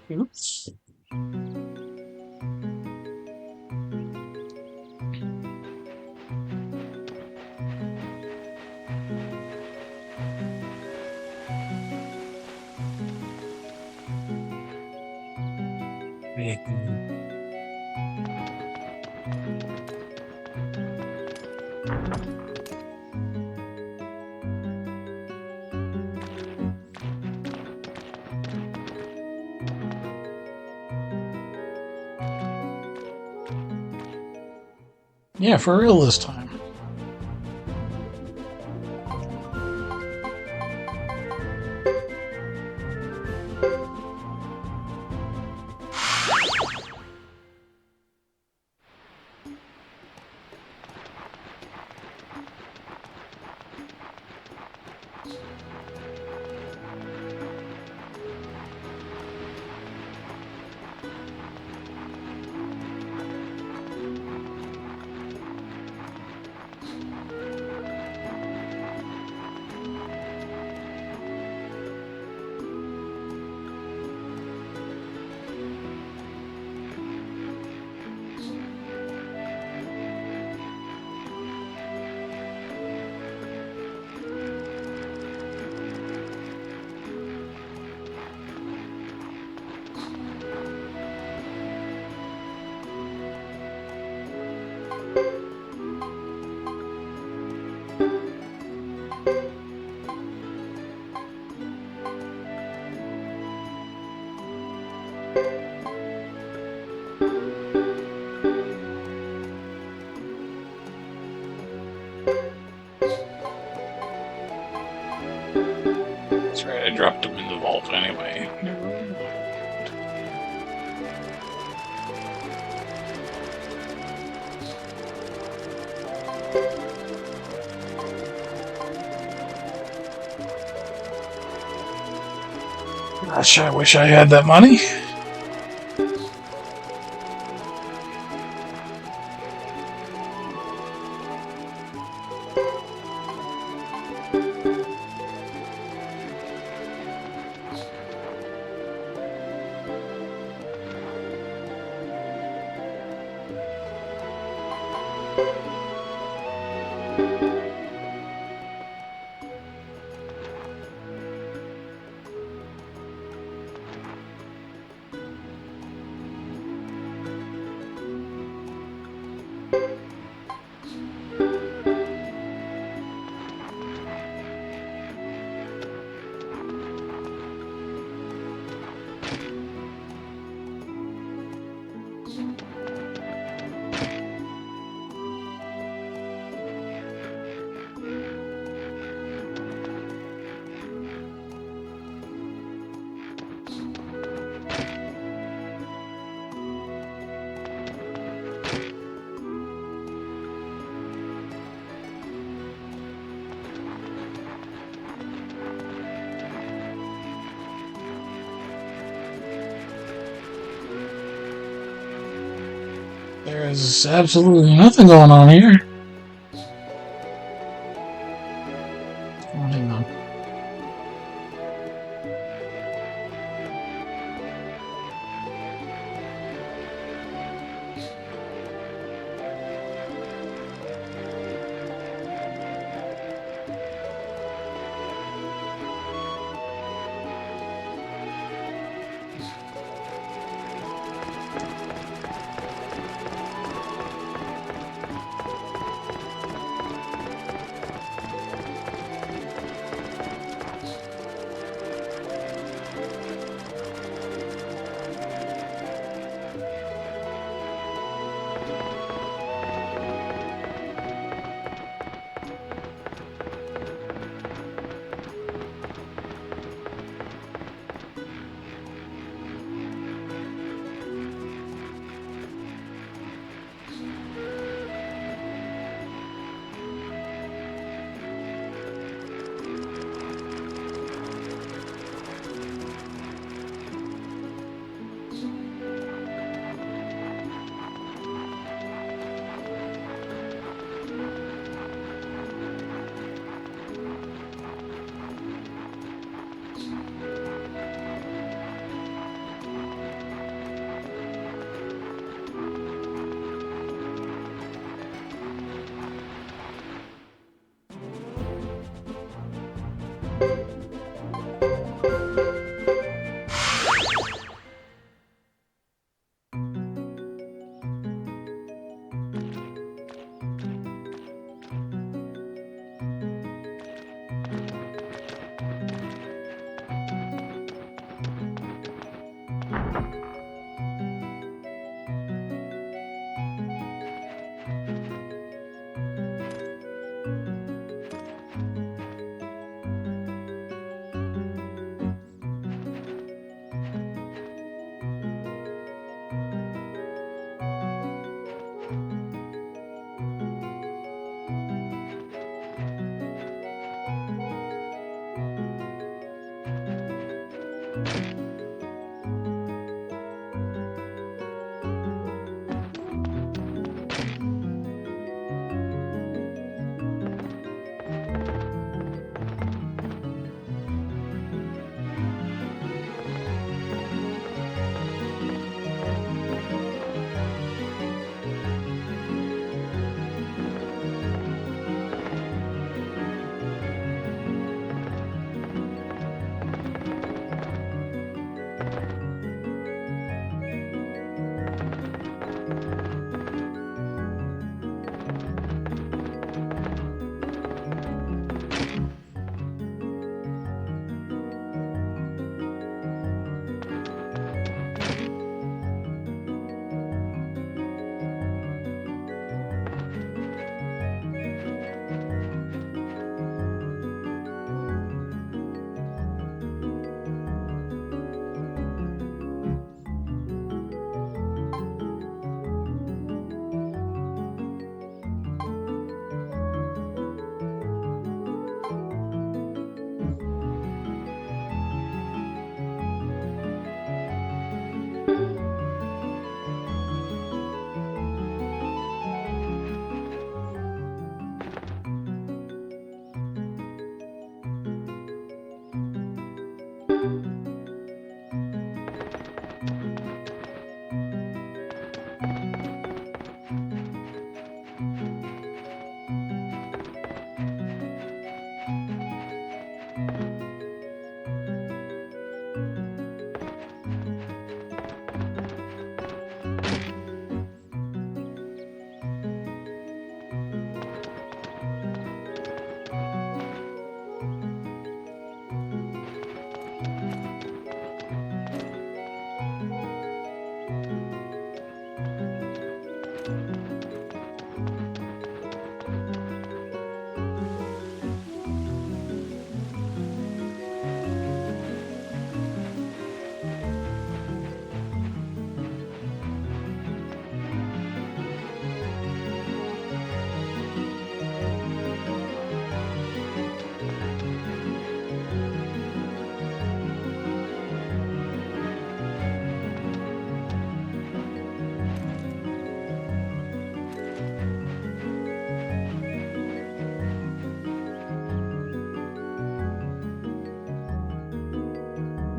Oops. Yeah, for real this time. That's right, I dropped them in the vault anyway. Gosh, I wish I had that money. There's absolutely nothing going on here. Oh, hang on.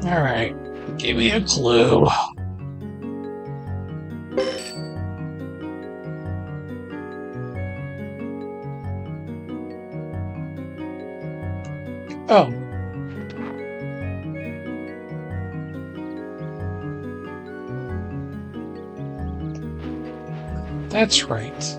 Alright, give me a clue. Oh. That's right.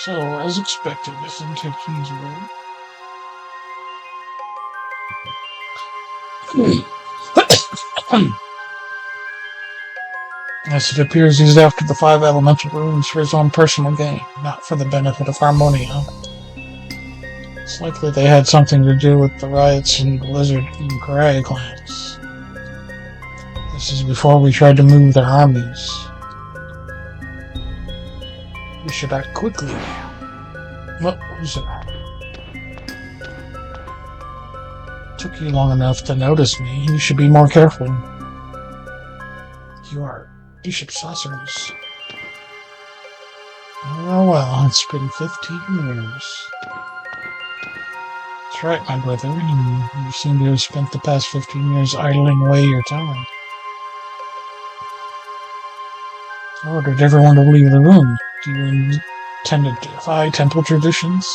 So, as expected, his intentions were As it appears, he's after the 5 elemental runes for his own personal gain, not for the benefit of Harmonia. It's likely they had something to do with the riots in the Lizard and Karaya clans. This is before we tried to move their armies. We should act quickly. What was it? Took you long enough to notice me. You should be more careful. You are Bishop Sorceress. Oh well, it's been 15 years. That's right, my brother. You seem to have spent the past 15 years idling away your time. I ordered everyone to leave the room. Do you intend to defy temple traditions?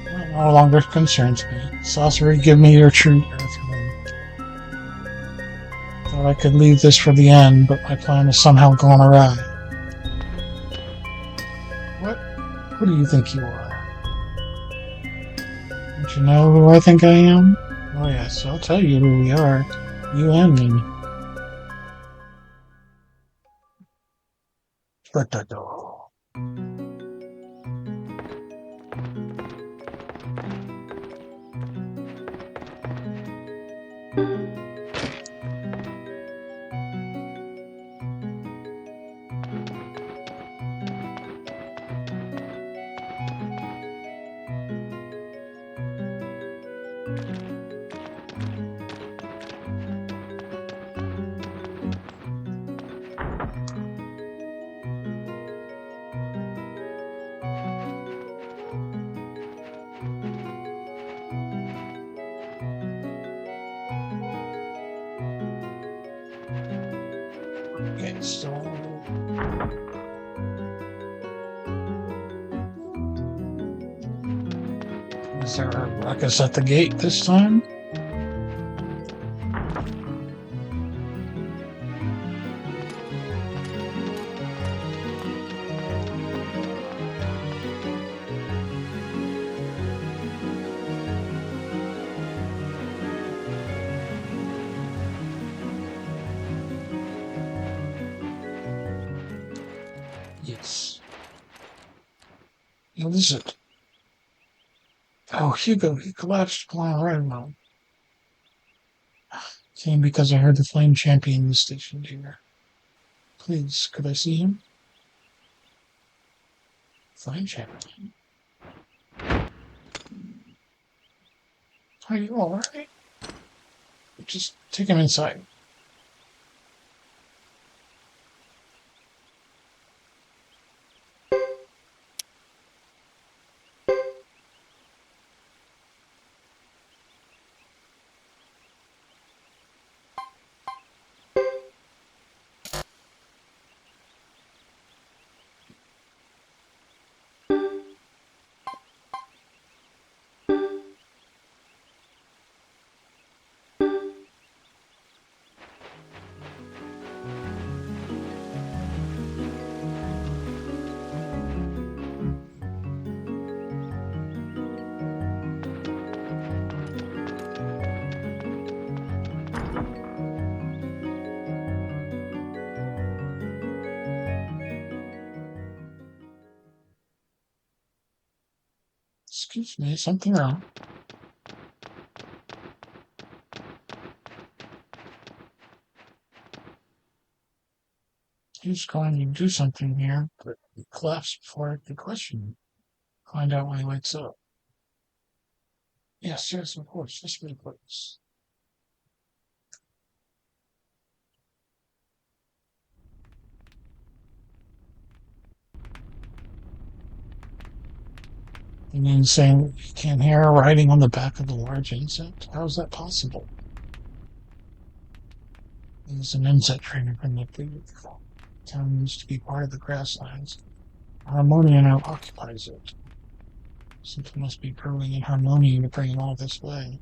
That no longer concerns me. Sorcery, give me your true earth ring. Thought I could leave this for the end, but my plan has somehow gone awry. What? Who do you think you are? Don't you know who I think I am? Oh yes, I'll tell you who we are. You and me. Shut the door. Okay, so is there a ruckus at the gate this time? Yes. What is it? Oh, Hugo, he collapsed upon right now. Came because I heard the Flame Champion was stationed here. Please, could I see him? Flame Champion? Are you alright? Just take him inside. Excuse me, something wrong? He's going to do something here, but he collapsed before I could question him. Find out when he wakes up. Yes, of course. This will be close. You mean saying you can't hear her riding on the back of a large insect? How is that possible? He's an insect trainer from the previous town used to be part of the grasslands. Harmonia now occupies it. Something must be brewing in Harmonia to bring it all this way.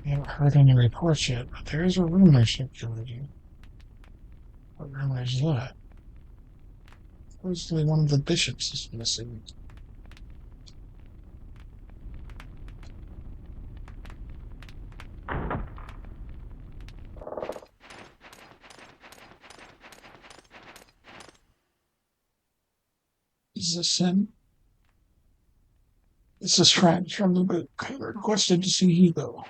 We haven't heard any reports yet, but there is a rumor circulating. What rumor is that? Supposedly one of the bishops is missing. Is this him? This is French from the book. I requested to see Hugo.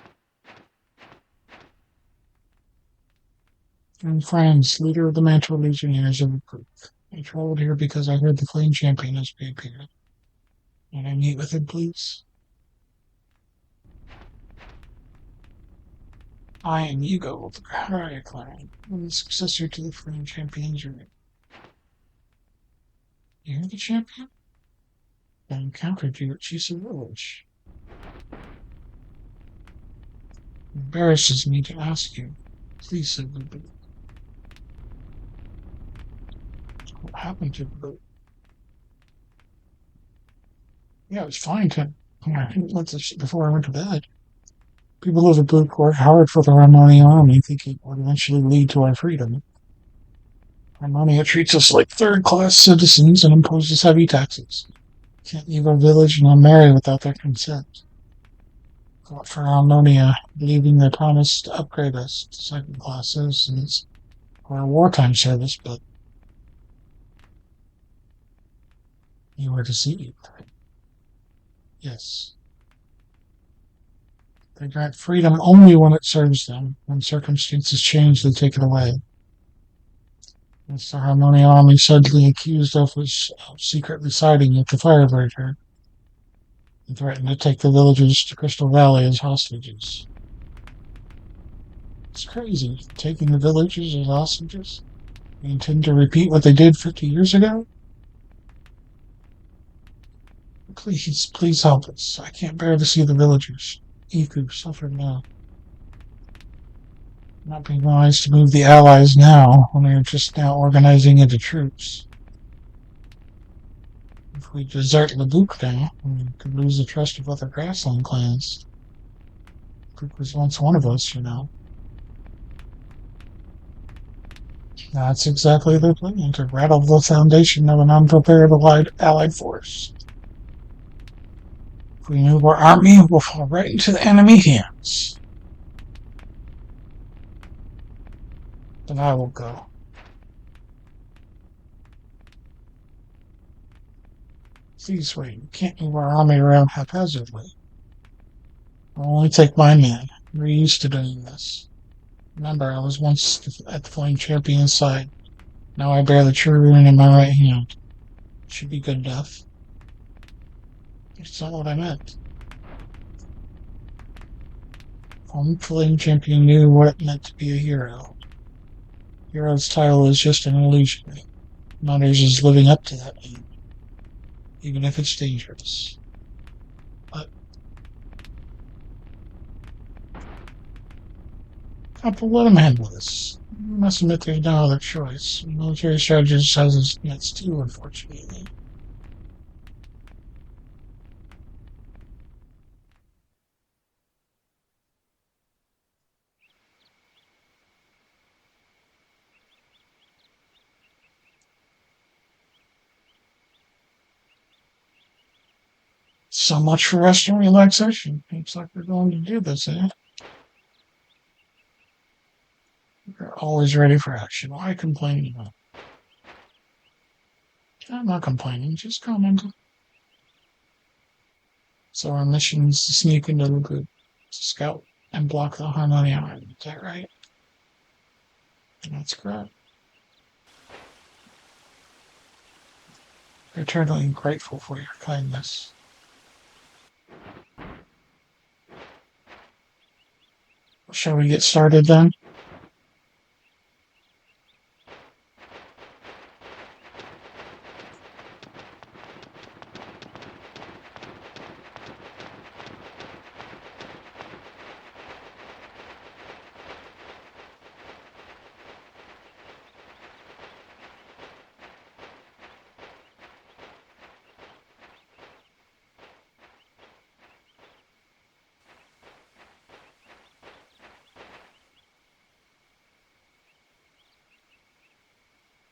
I'm Franz, leader of the Mantua Legionnaires of the group. I traveled here because I heard the Flame Champion has reappeared. Can I meet with him, please? I am Hugo of the Caraya clan. I'm the successor to the Flame Champion's unit. You're the champion? I encountered you at Chisa Village. It embarrasses me to ask you. Please, said Lupin. What happened to the boat? Yeah, it was fine before I went to bed. People of the book work hard for the Harmonia army, thinking it would eventually lead to our freedom. Harmonia treats us like third-class citizens and imposes heavy taxes. Can't leave our village nor marry without their consent. Fought for Harmonia, believing their promise to upgrade us to second-class citizens for our wartime service, but you were deceived. Yes. They grant freedom only when it serves them. When circumstances change, they take it away. It's the Harmonia army suddenly accused of us of secretly siding with the Firebreaker and threatened to take the villagers to Crystal Valley as hostages. It's crazy, taking the villagers as hostages. They intend to repeat what they did 50 years ago? Please help us. I can't bear to see the villagers. Iku suffer now. Not being wise to move the allies now, when we are just now organizing into troops. If we desert Leduc now, we could lose the trust of other grassland clans. Leduc was once one of us, you know. That's exactly their plan, to rattle the foundation of an unprepared allied force. If we move our army, we'll fall right into the enemy hands. Then I will go. Please wait, we can't move our army around haphazardly. I'll only take my men. We're used to doing this. Remember, I was once at the Flame Champion's side. Now I bear the true rune in my right hand. It should be good enough. It's not what I meant. Only Flame Champion knew what it meant to be a hero. Hero's title is just an illusion. Matters is living up to that name, even if it's dangerous. But Couple, let him handle this. You must admit there's no other choice. Military strategist has its limits too, unfortunately. So much for rest and relaxation. Looks like we're going to do this, eh? We're always ready for action. Why complain? I'm not complaining, just commenting. So our mission is to sneak into the group, to scout and block the Harmonia Island. Is that right? That's correct. We're eternally grateful for your kindness. Shall we get started then?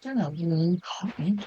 They're not really kind.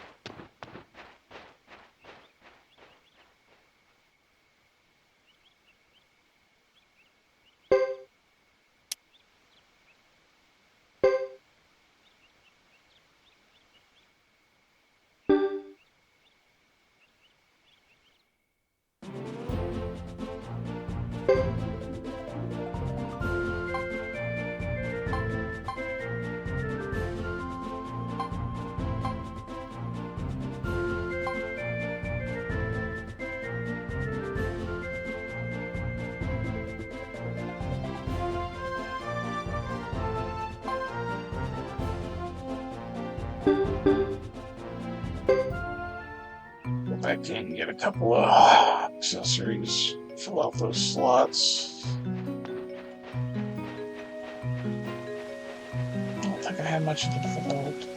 Go back in and get a couple of accessories. Fill out those slots. I don't think I had much of it filled.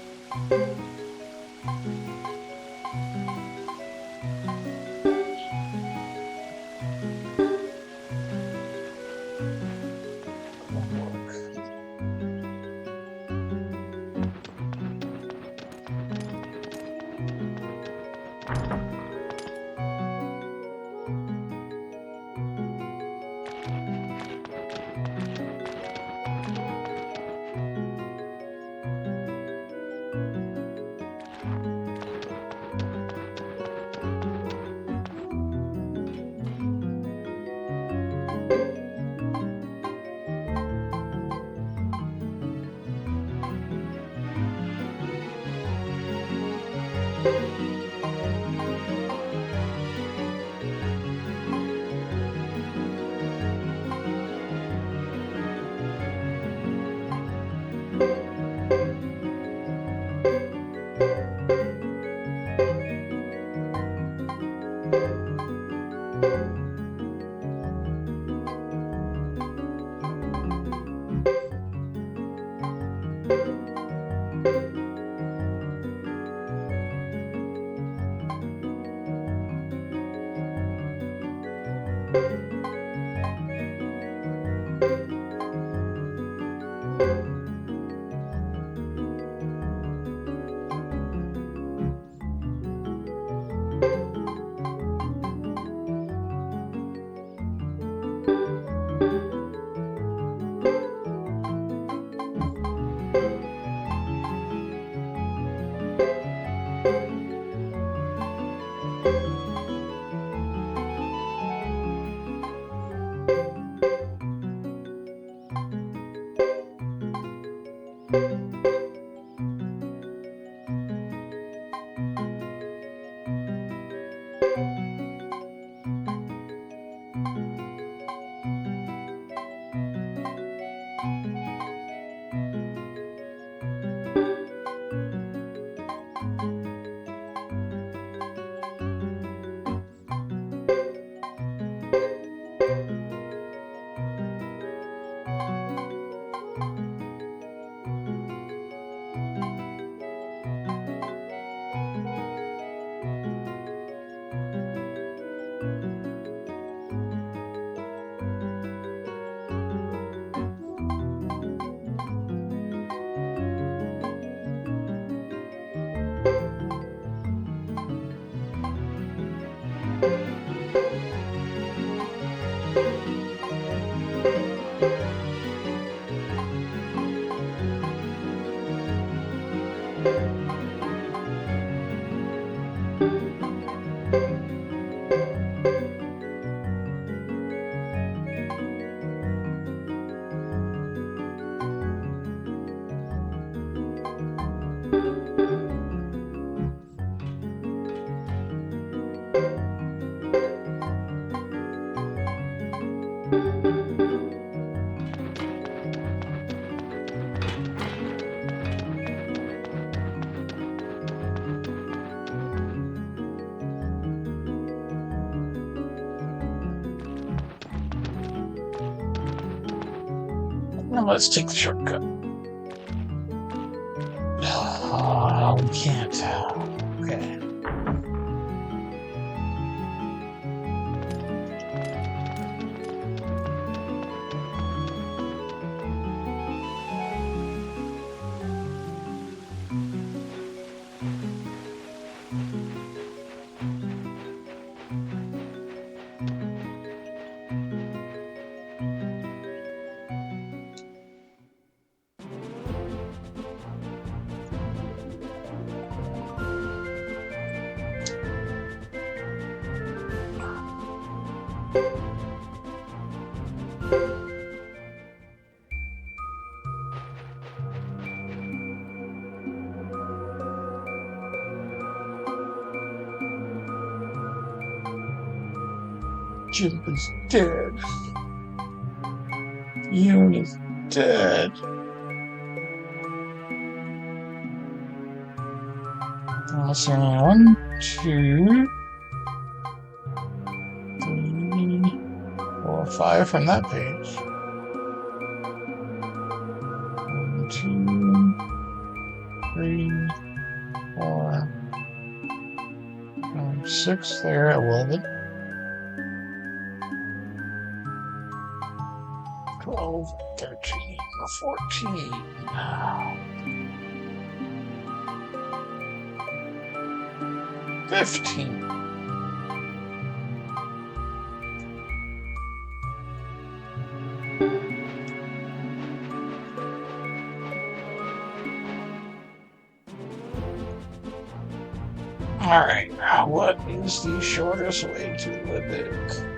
Now let's take the shortcut. Oh, we can't. Okay. Jim is dead. Yoon is dead. Let's see, 1, 2, 3, 4, 5 from that page. 1, 2, 3, 4, 5, 6 there, 11. 12, 13, 14. 15. Alright, what is the shortest way to Libic?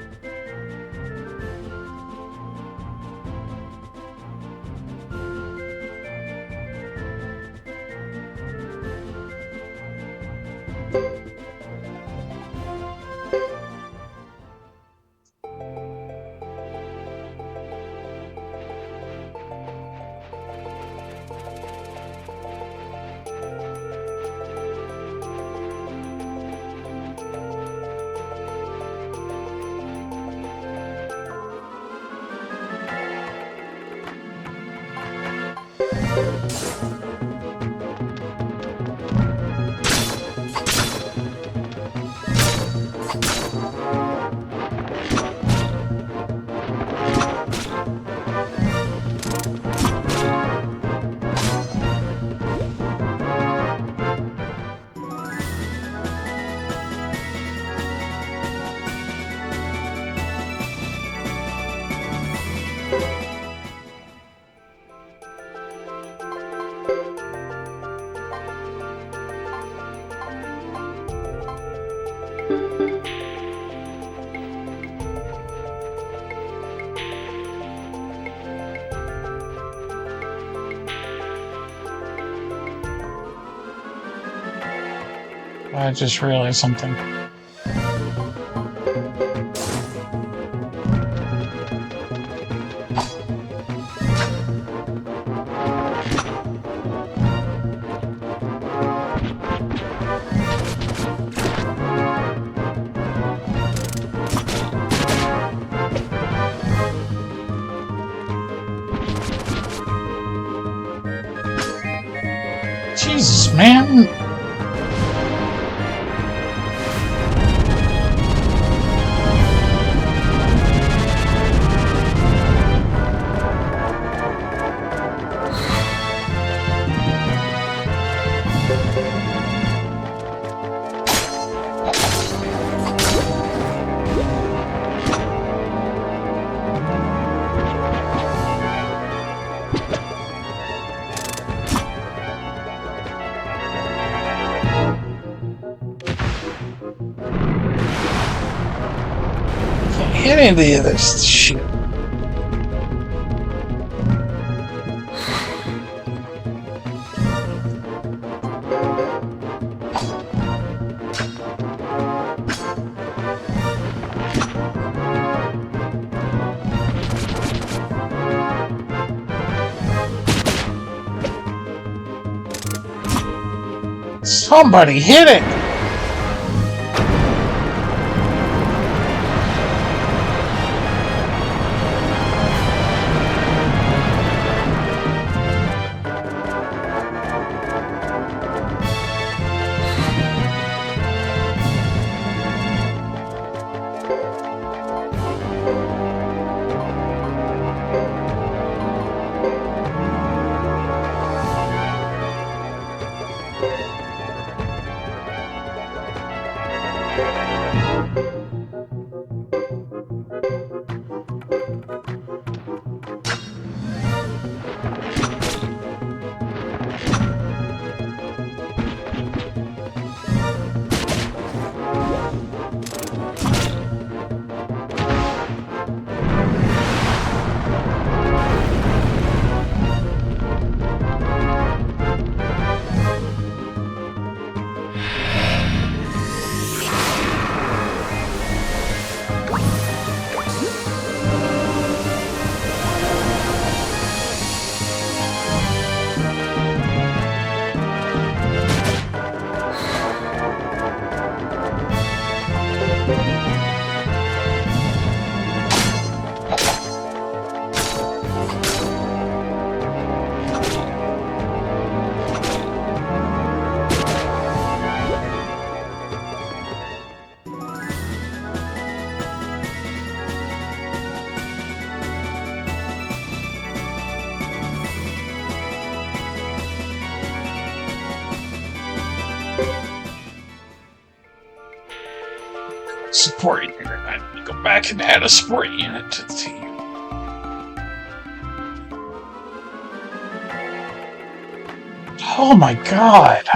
I just realized something. Jesus, man! Can't hit any of this shit. Somebody hit it! Support unit. I need to go back and add a support unit to the team. Oh my god!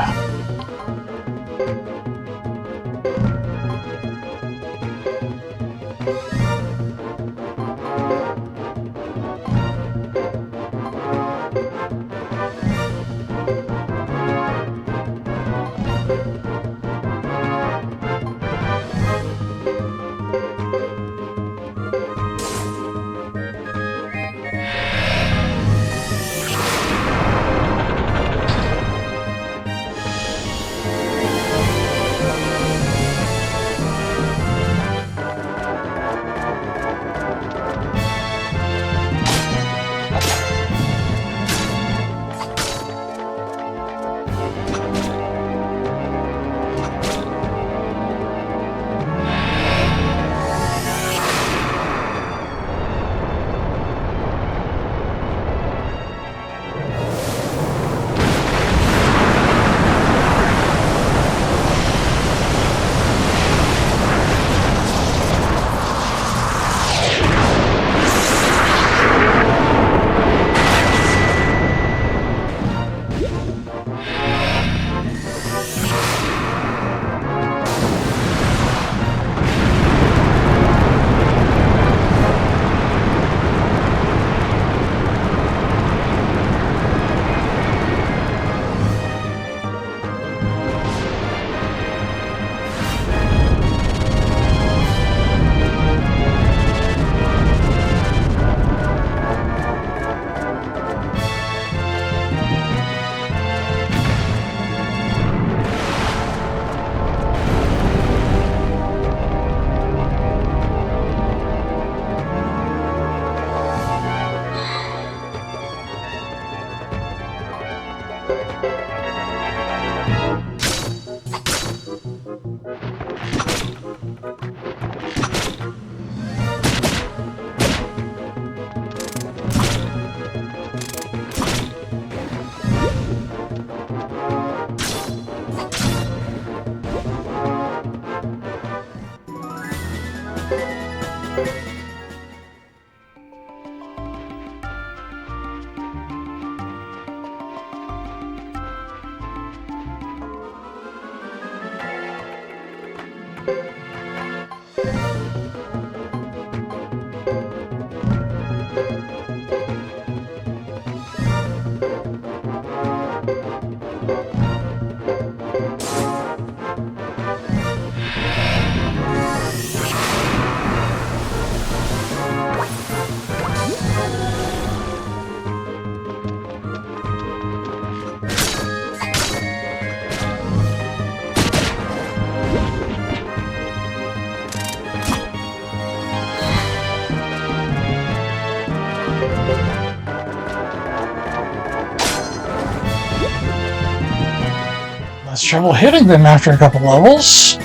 Less trouble hitting them after a couple levels.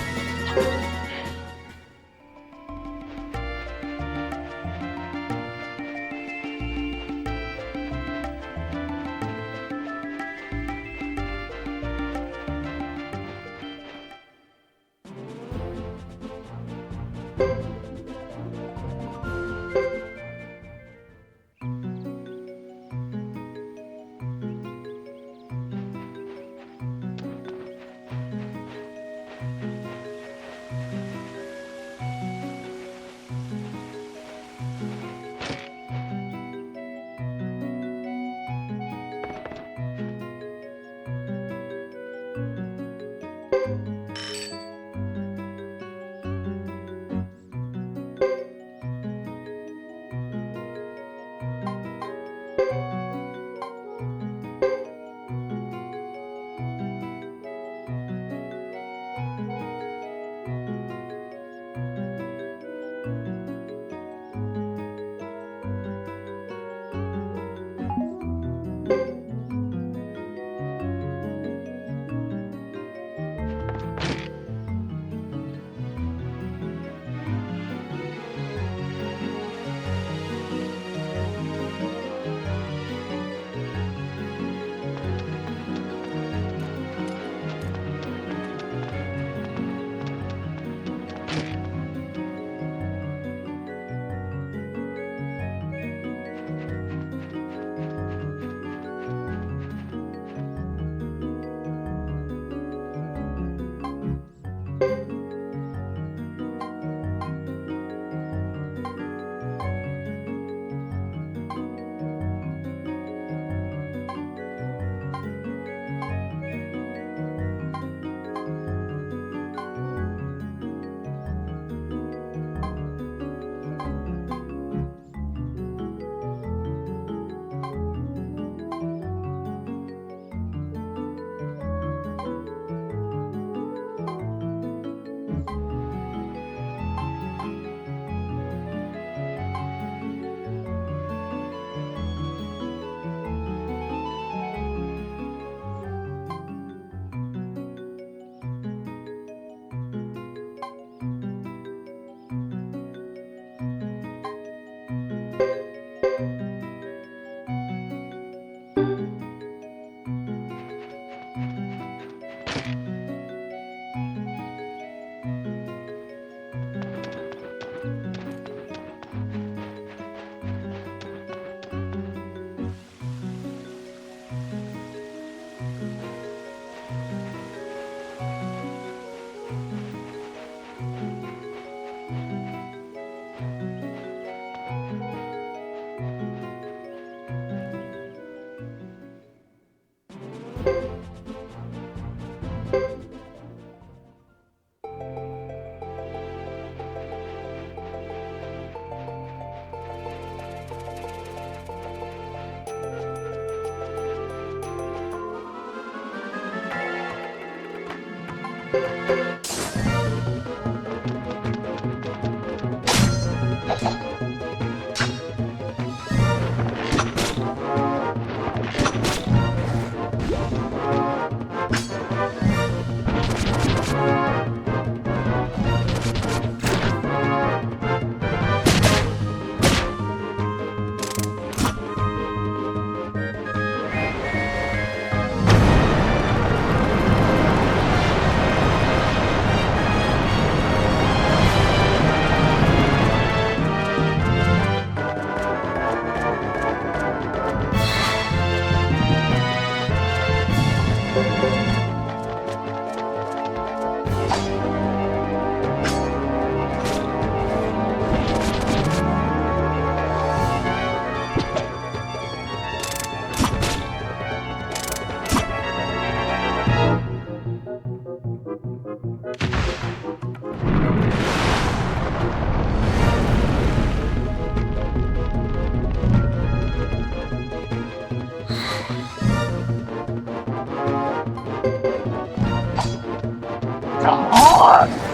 Come on!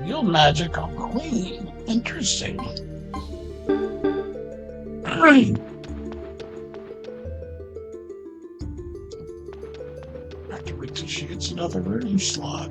Real magical queen. Interesting. I have to wait till she gets another room slot.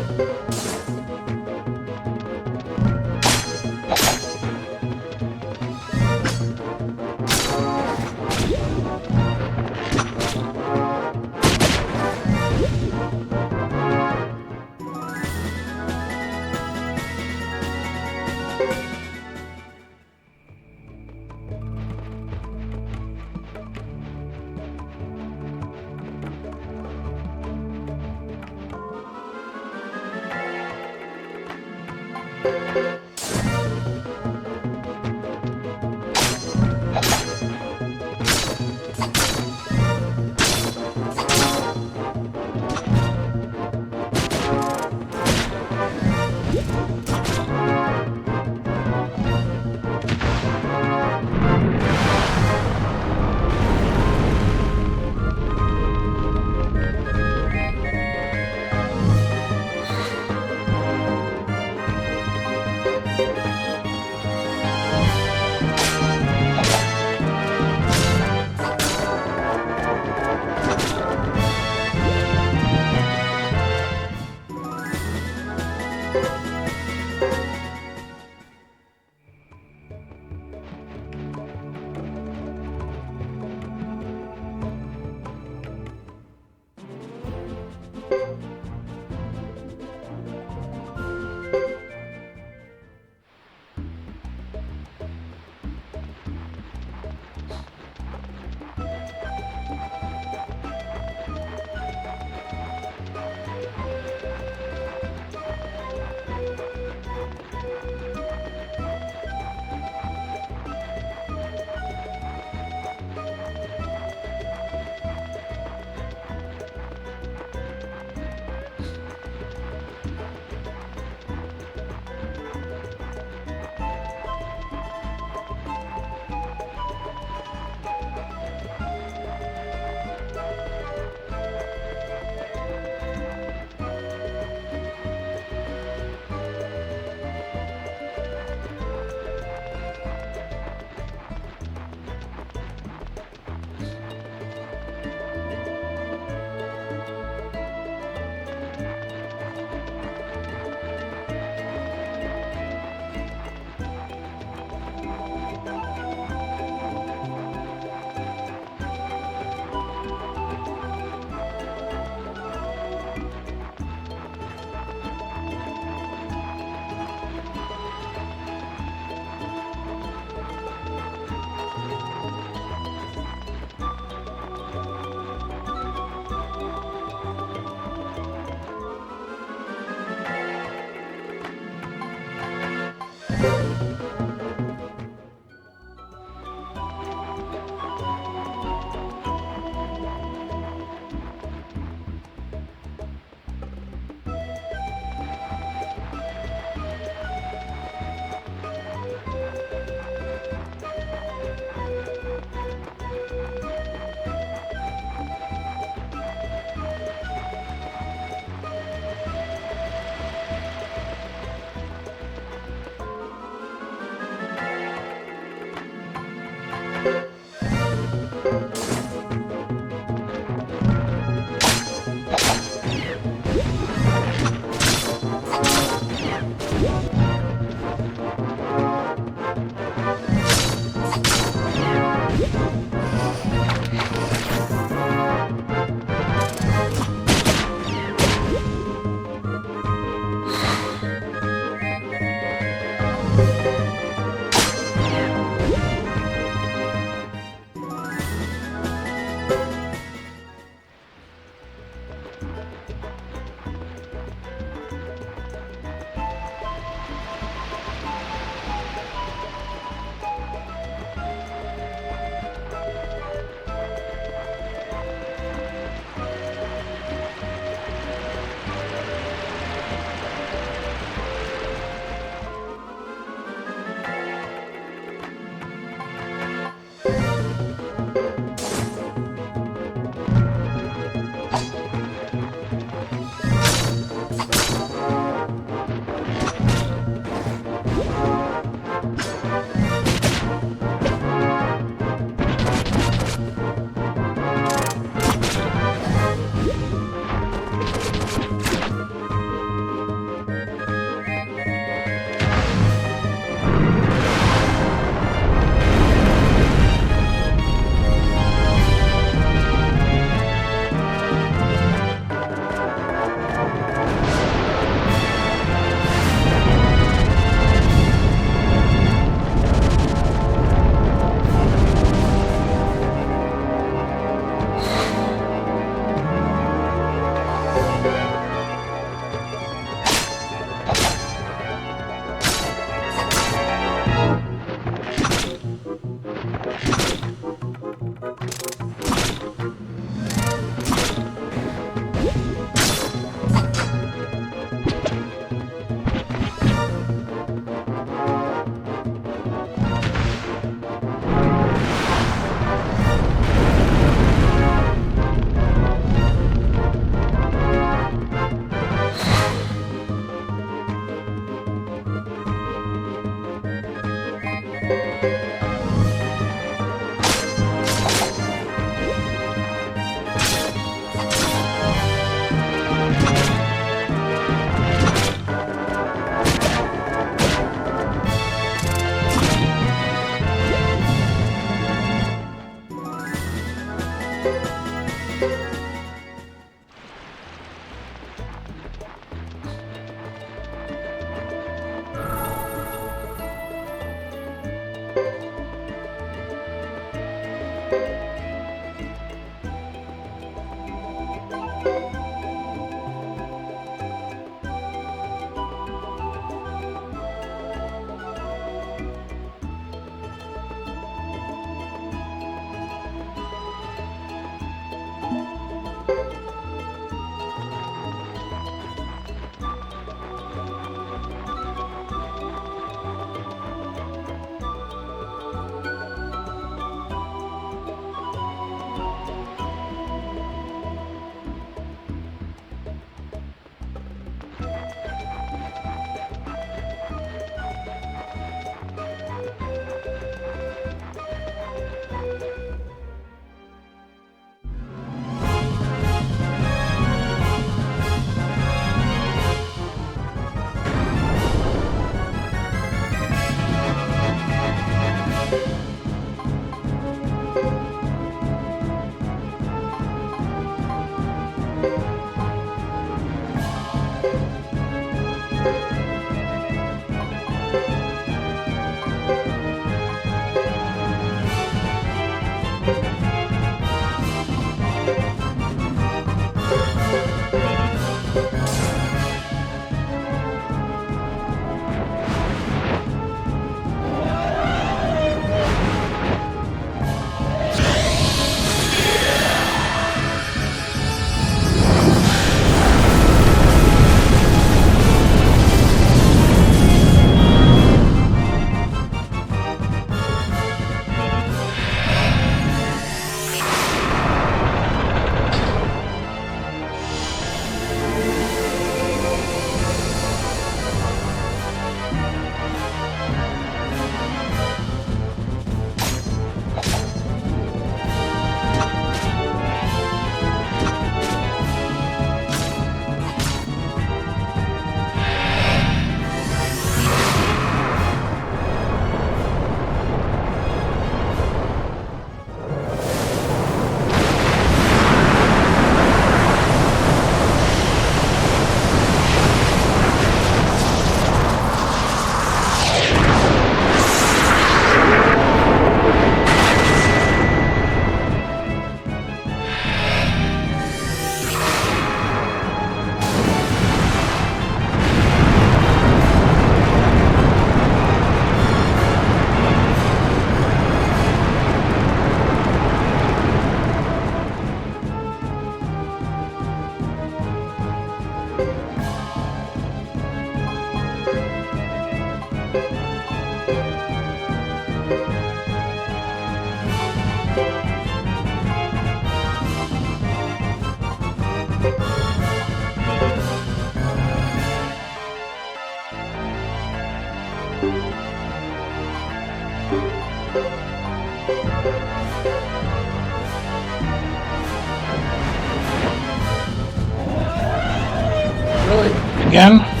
Really? Again?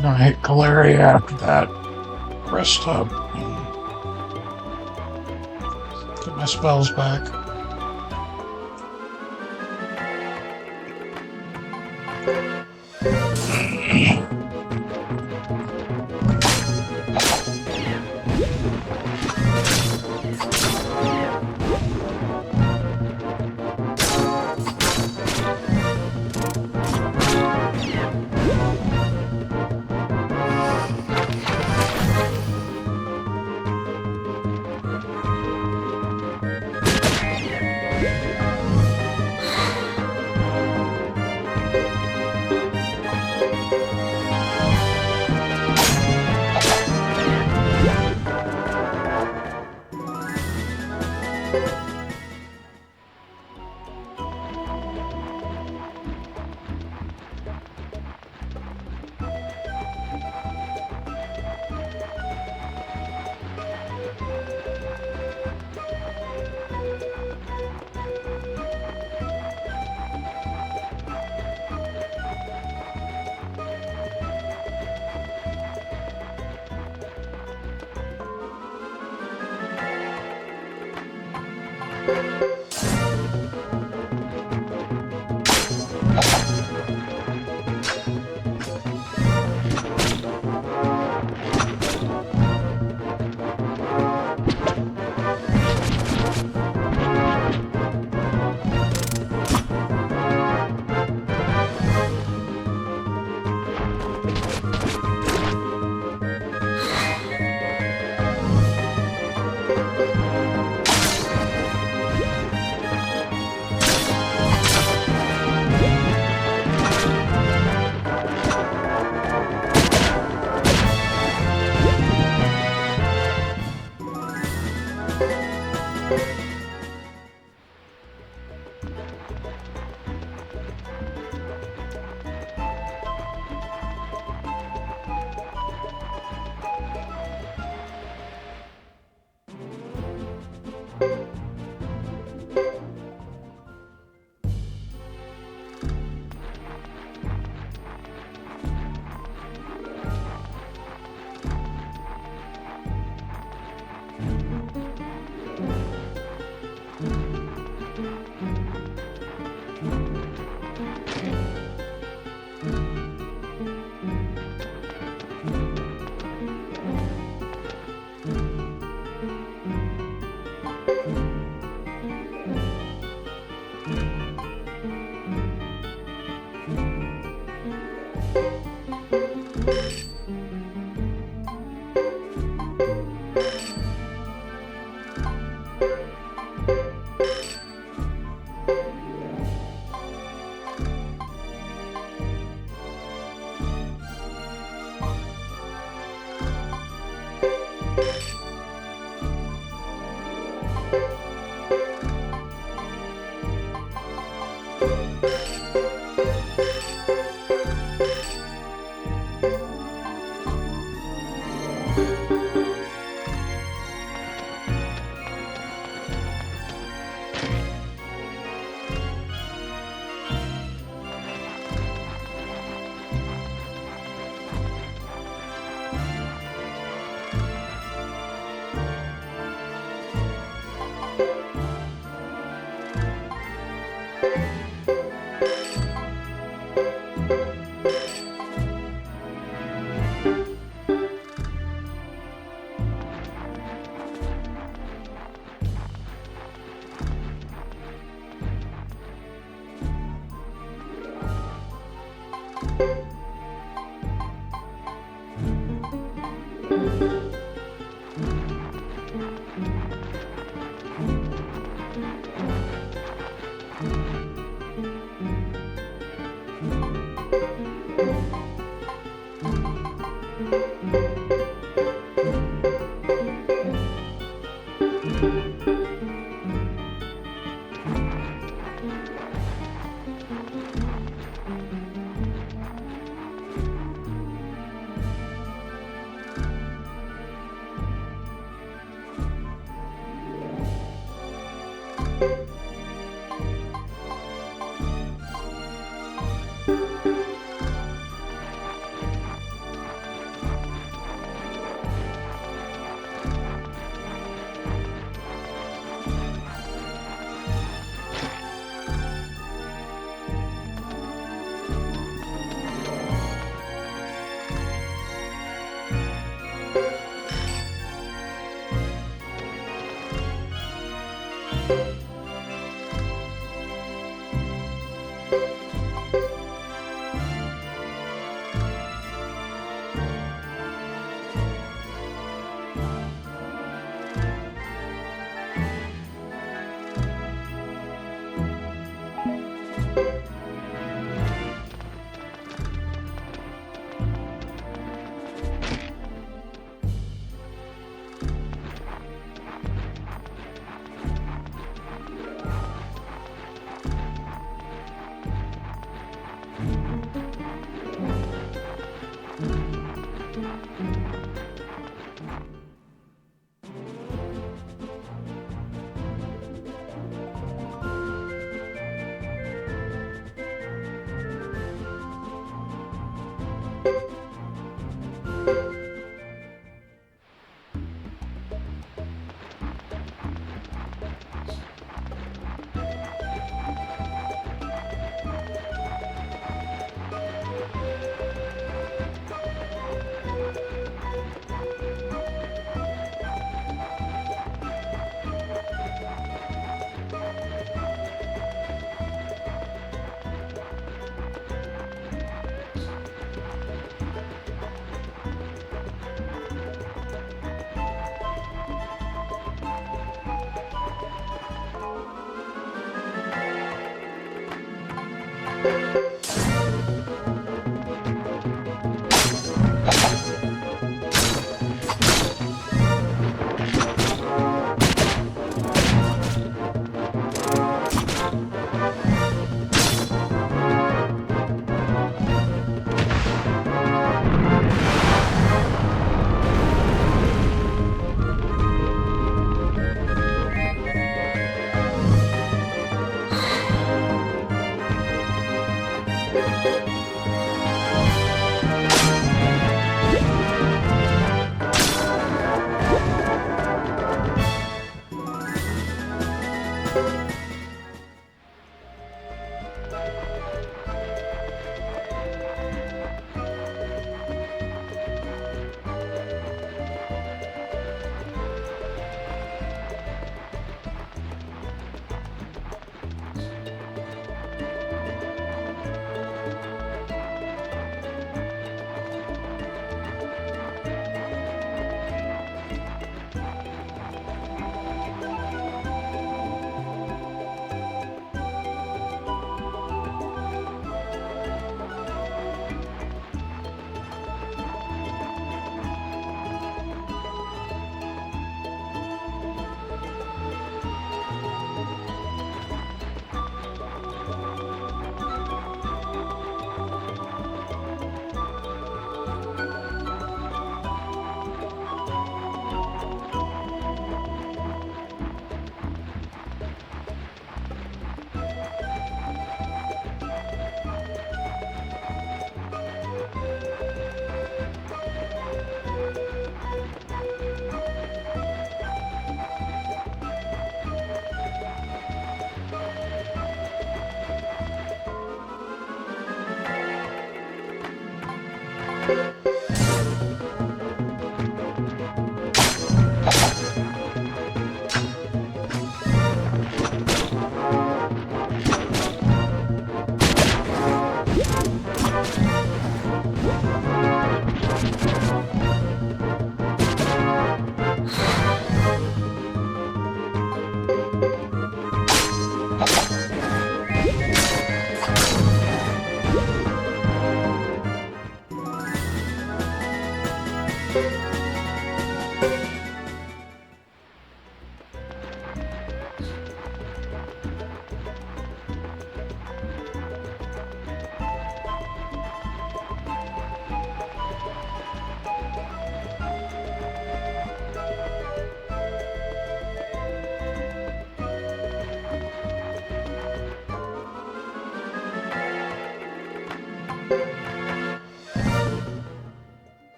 I'm gonna hit Galeria after that. Rest up and get my spells back.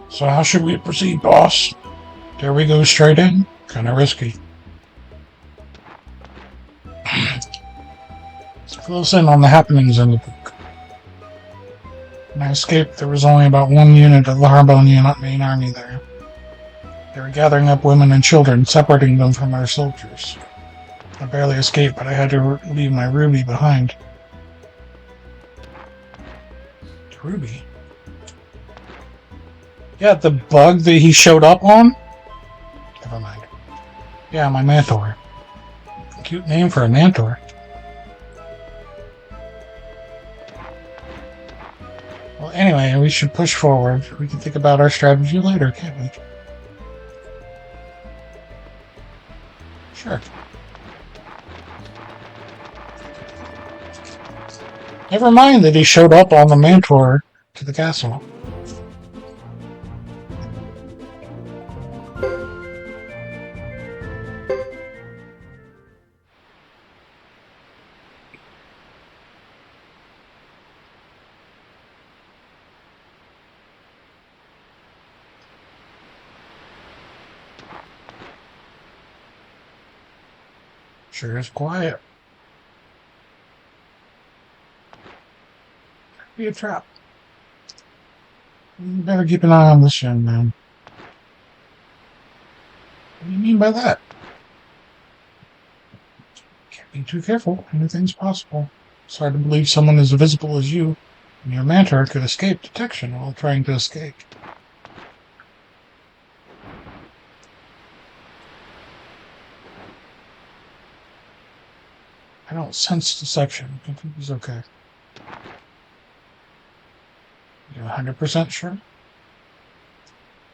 So how should we proceed, boss? Dare we go straight in? Kinda risky. Fill us in on the happenings in the book. When I escaped, there was only about 1 unit of the Harbonian main army there. They were gathering up women and children, separating them from our soldiers. I barely escaped, but I had to leave my ruby behind. Ruby? Yeah, the bug that he showed up on? Never mind. Yeah, my Mantor. Cute name for a Mantor. Well, anyway, we should push forward. We can think about our strategy later, can't we? Sure. Never mind that he showed up on the Mantor to the castle. Sure is quiet. Be a trap. You better keep an eye on this young man. What do you mean by that? Can't be too careful. Anything's possible. It's hard to believe someone as visible as you and your Mantor could escape detection while trying to escape. I don't sense deception. I think he's okay. You're 100% sure?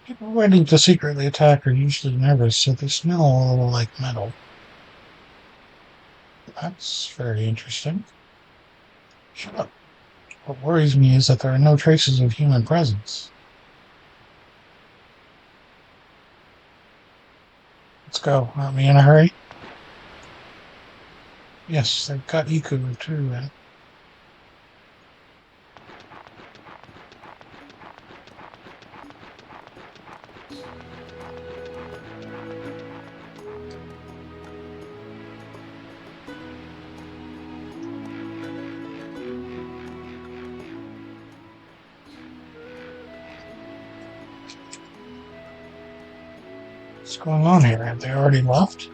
People waiting to secretly attack are usually nervous, so they smell a little like metal. That's very interesting. Shut up. What worries me is that there are no traces of human presence. Let's go. Aren't we in a hurry? Yes, they've got Iku too, man. What's going on here? Have they already left?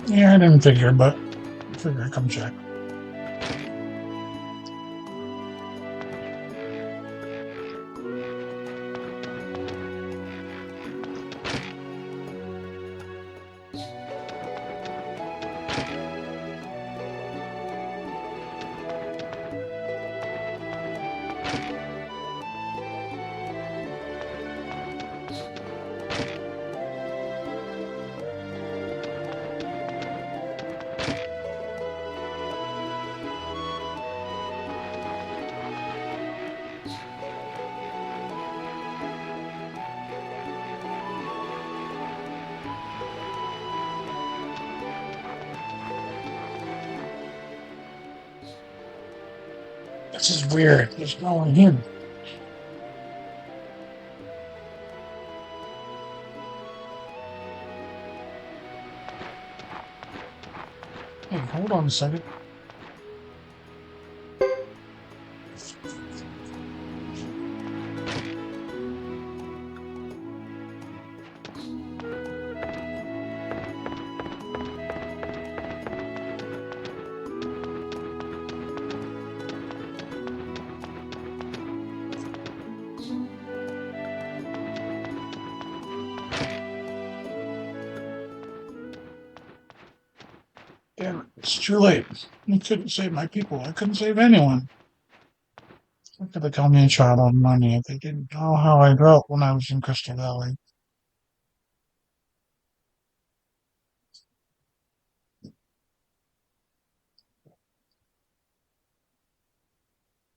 Yeah, I didn't figure, but I figured I'd come check. This is weird. There's no one here. Hey, hold on a second. Damn it, it's too late. I couldn't save my people. I couldn't save anyone. How could they call me a child on money if they didn't know how I felt when I was in Crystal Valley?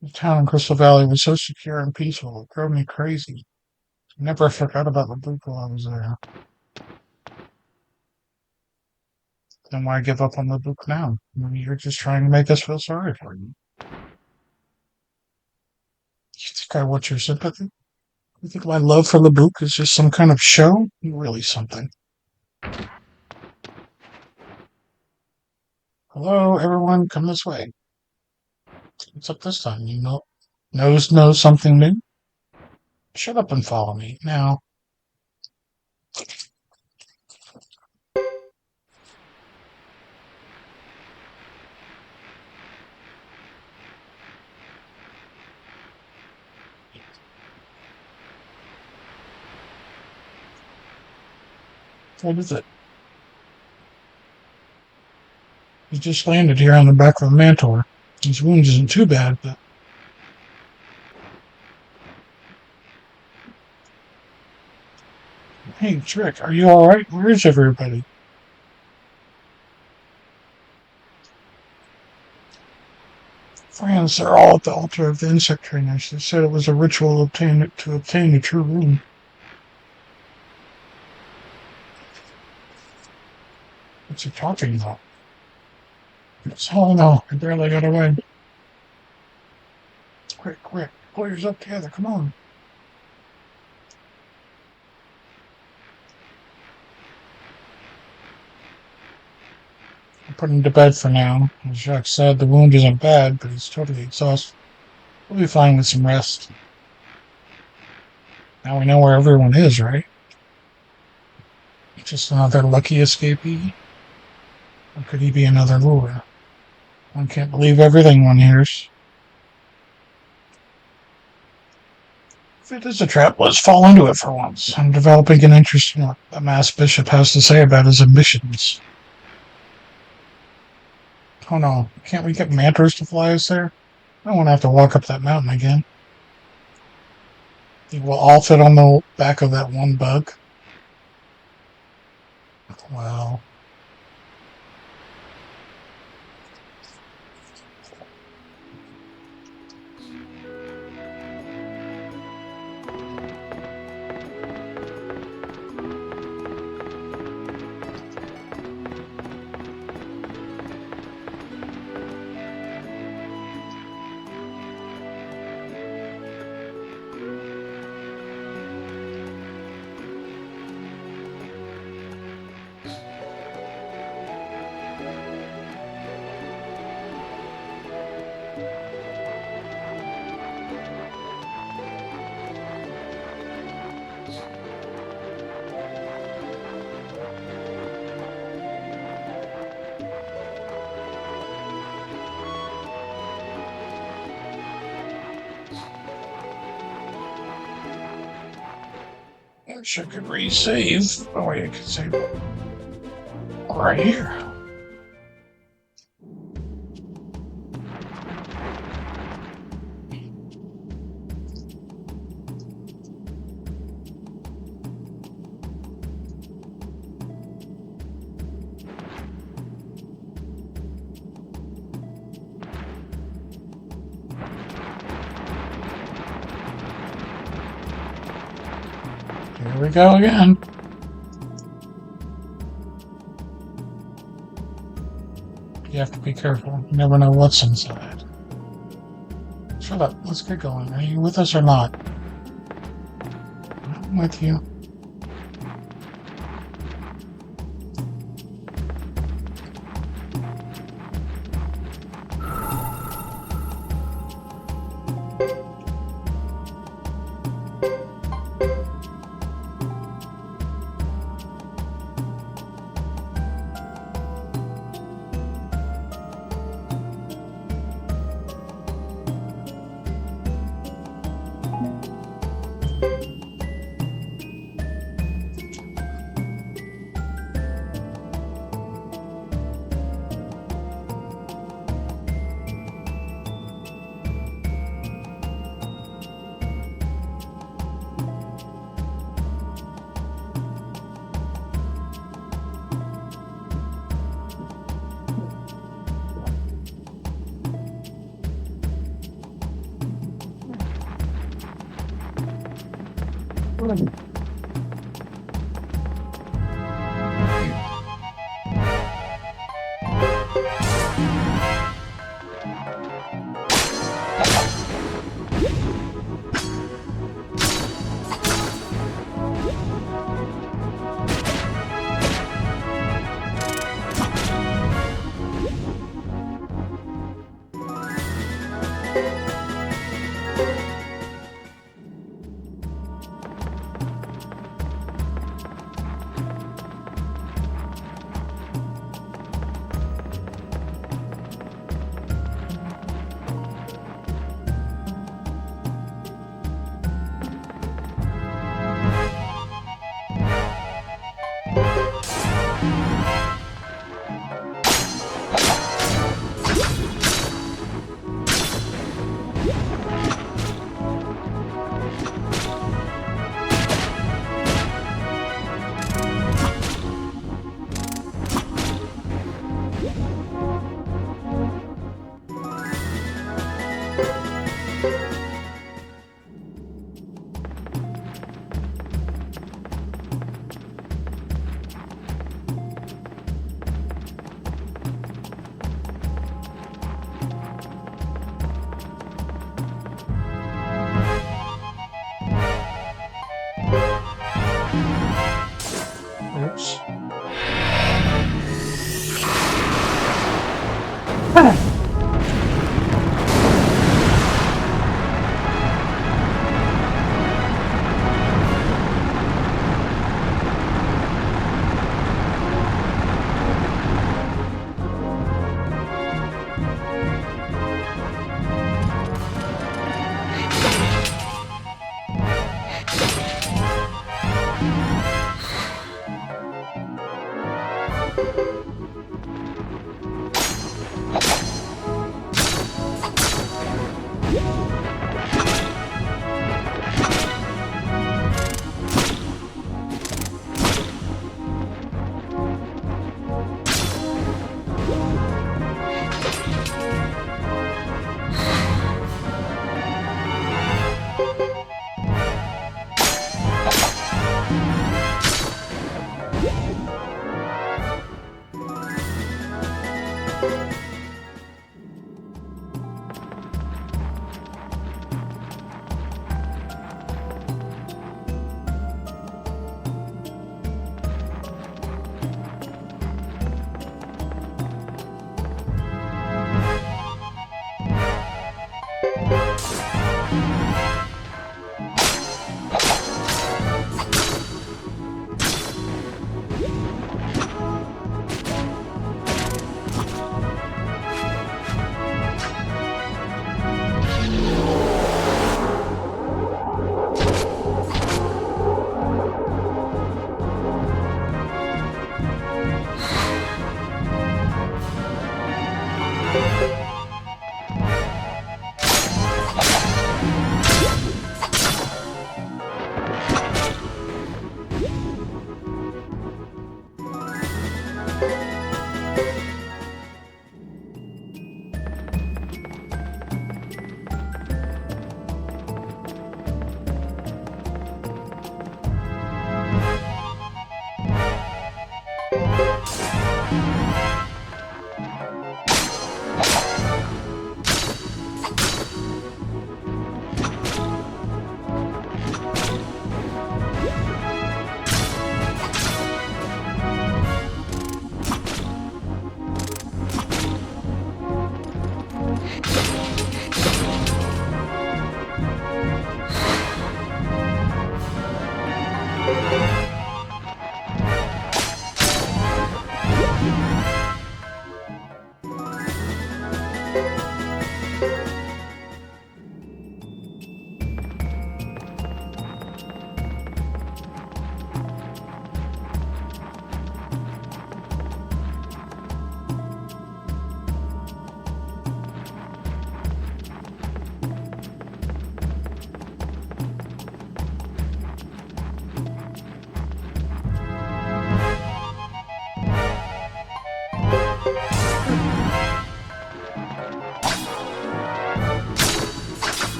The town in Crystal Valley was so secure and peaceful, it drove me crazy. I never forgot about the book while I was there. Then why give up on the book now? Maybe you're just trying to make us feel sorry for you. You think I want your sympathy? You think my love for the book is just some kind of show? You're really something. Hello, everyone, come this way. What's up this time? You know something new? Shut up and follow me. Now, what is it? He just landed here on the back of a mantor. His wound isn't too bad, but... Hey, Trick, are you alright? Where is everybody? Friends, they're all at the altar of the insect trainers. They said it was a ritual to obtain the true rune. What's he talking about? Oh no, I barely got away. Quick, pull yourself together, come on. I'll put him to bed for now. As Jacques said, the wound isn't bad, but he's totally exhausted. We'll be fine with some rest. Now we know where everyone is, right? Just another lucky escapee? Or could he be another lure? One can't believe everything one hears. If it is a trap, let's fall into it for once. I'm developing an interest in what the Masked Bishop has to say about his ambitions. Oh no, can't we get mantors to fly us there? I don't want to have to walk up that mountain again. Think we'll all fit on the back of that one bug? Well... I wish I could resave. Oh wait, I can save it right here. Here we go again. You have to be careful. You never know what's inside. Shut up. Let's get going. Are you with us or not? I'm with you.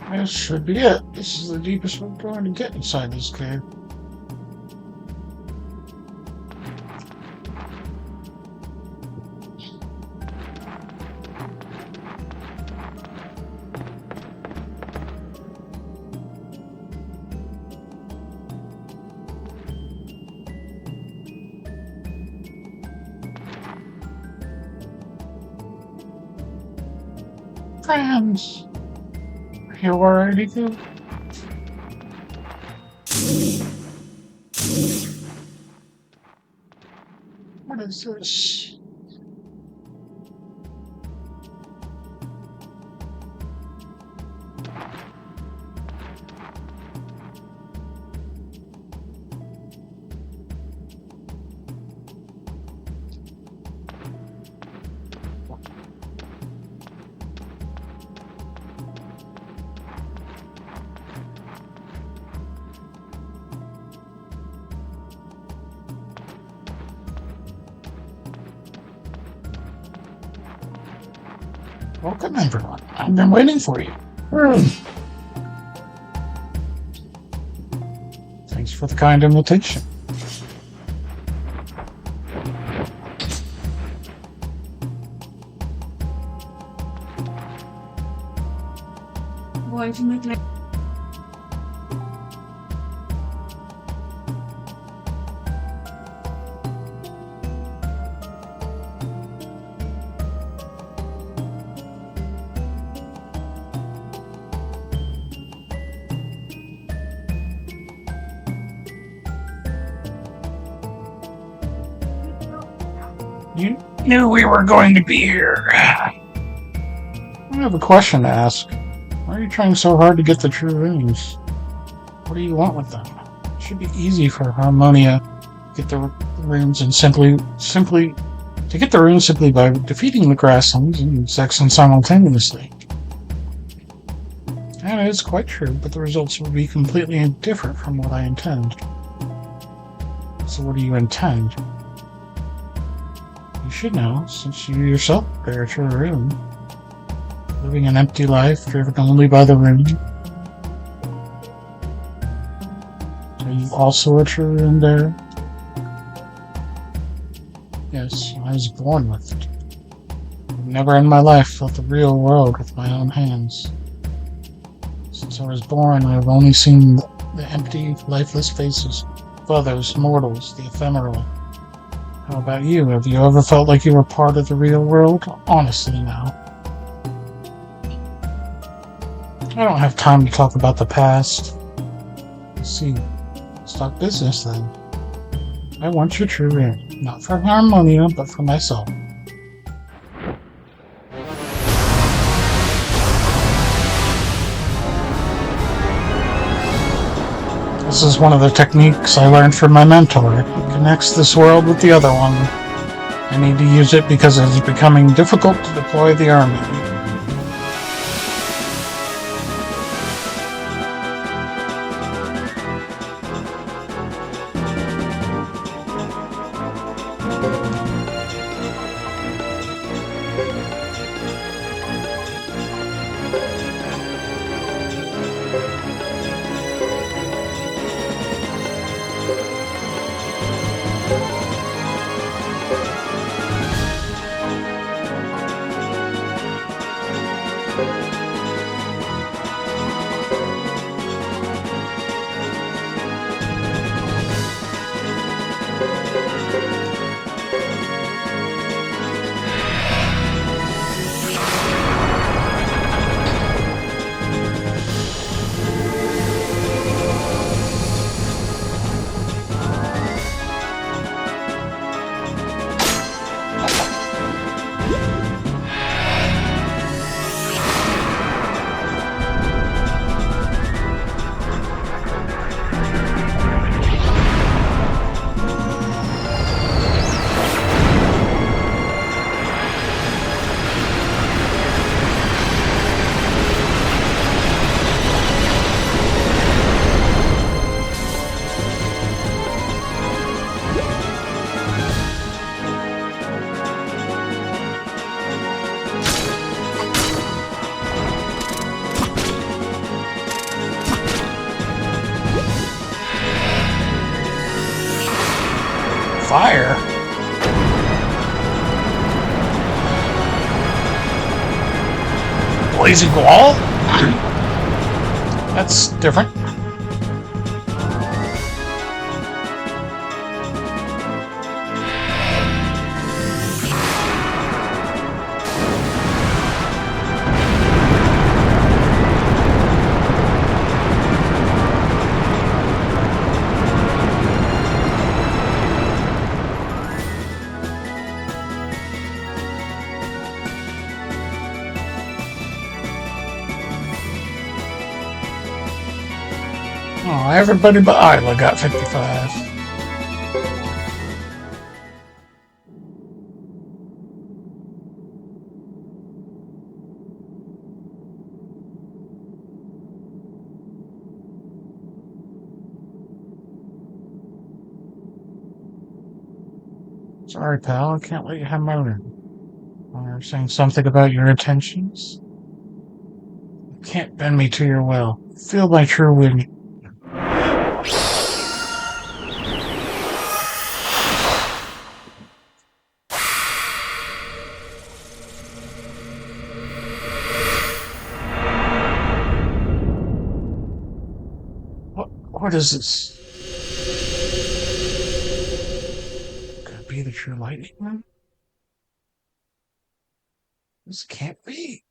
This should be it. This is the deepest we're going to get inside this cave. Friends, are you already good? What is this? Welcome, everyone. I've been waiting for you. Thanks for the kind invitation. Going to make my You knew we were going to be here. I have a question to ask. Why are you trying so hard to get the true runes? What do you want with them? It should be easy for Harmonia to get the runes and simply to get the runes simply by defeating the grasslands and Zexon simultaneously. And it is quite true, but the results will be completely different from what I intend. So what do you intend? You should know, since you yourself bear a true rune. Living an empty life, driven only by the rune. Are you also a true rune bearer? Yes, I was born with it. I've never in my life felt the real world with my own hands. Since I was born, I have only seen the empty, lifeless faces of others, mortals, the ephemeral. How about you? Have you ever felt like you were part of the real world? Honestly now. I don't have time to talk about the past. See, let's talk business then. I want your true rune, not for Harmonia, but for myself. This is one of the techniques I learned from my mentor. It connects this world with the other one. I need to use it because it is becoming difficult to deploy the army. Fire? Blazing wall? That's different. Oh, everybody but Isla got 55. Sorry, pal, I can't let you have my room. Or saying something about your intentions? You can't bend me to your will. Feel my true wind. What is this? Could it be the true lightning rune? This can't be.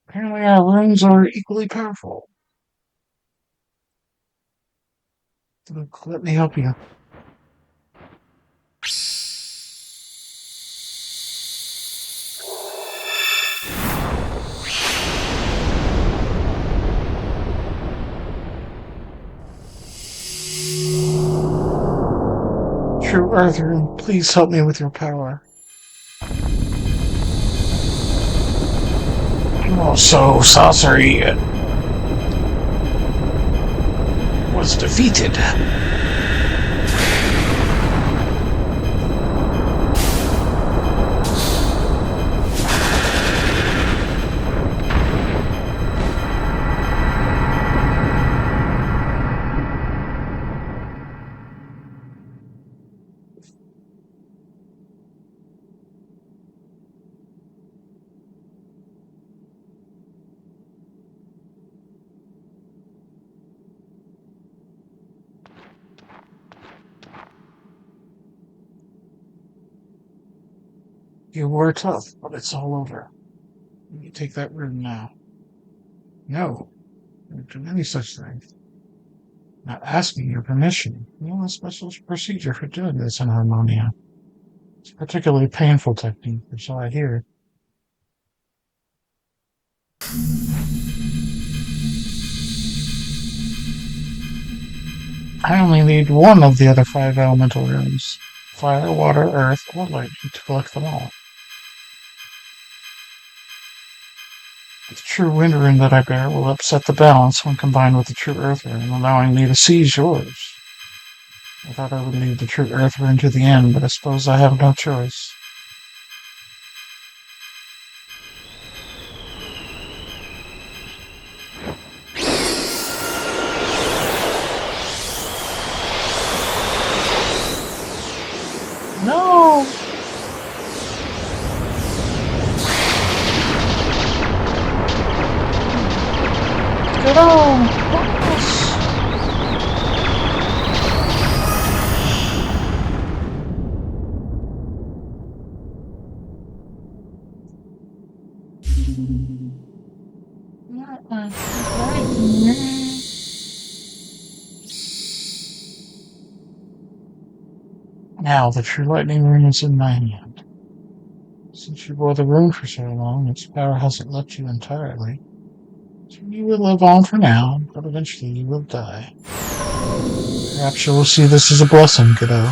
Apparently our runes are equally powerful. Look, let me help you. True Arthur, please help me with your power. Oh, so sorcery was defeated. You were tough, but it's all over. You take that room now. No, don't do any such thing. Not asking your permission. You know a special procedure for doing this in Harmonia. It's a particularly painful technique, or so I hear. I only need one of the other 5 elemental runes. Fire, water, earth, or lightning to collect them all. The true wind rune that I bear will upset the balance when combined with the true earth rune, allowing me to seize yours. I thought I would leave the true earth rune to the end, but I suppose I have no choice. No! Get on! Yes! Now the true lightning rune is in my hand. Since you bore the rune for so long, its power hasn't left you entirely. So you will live on for now, but eventually you will die. Perhaps you will see this as a blessing, kiddo.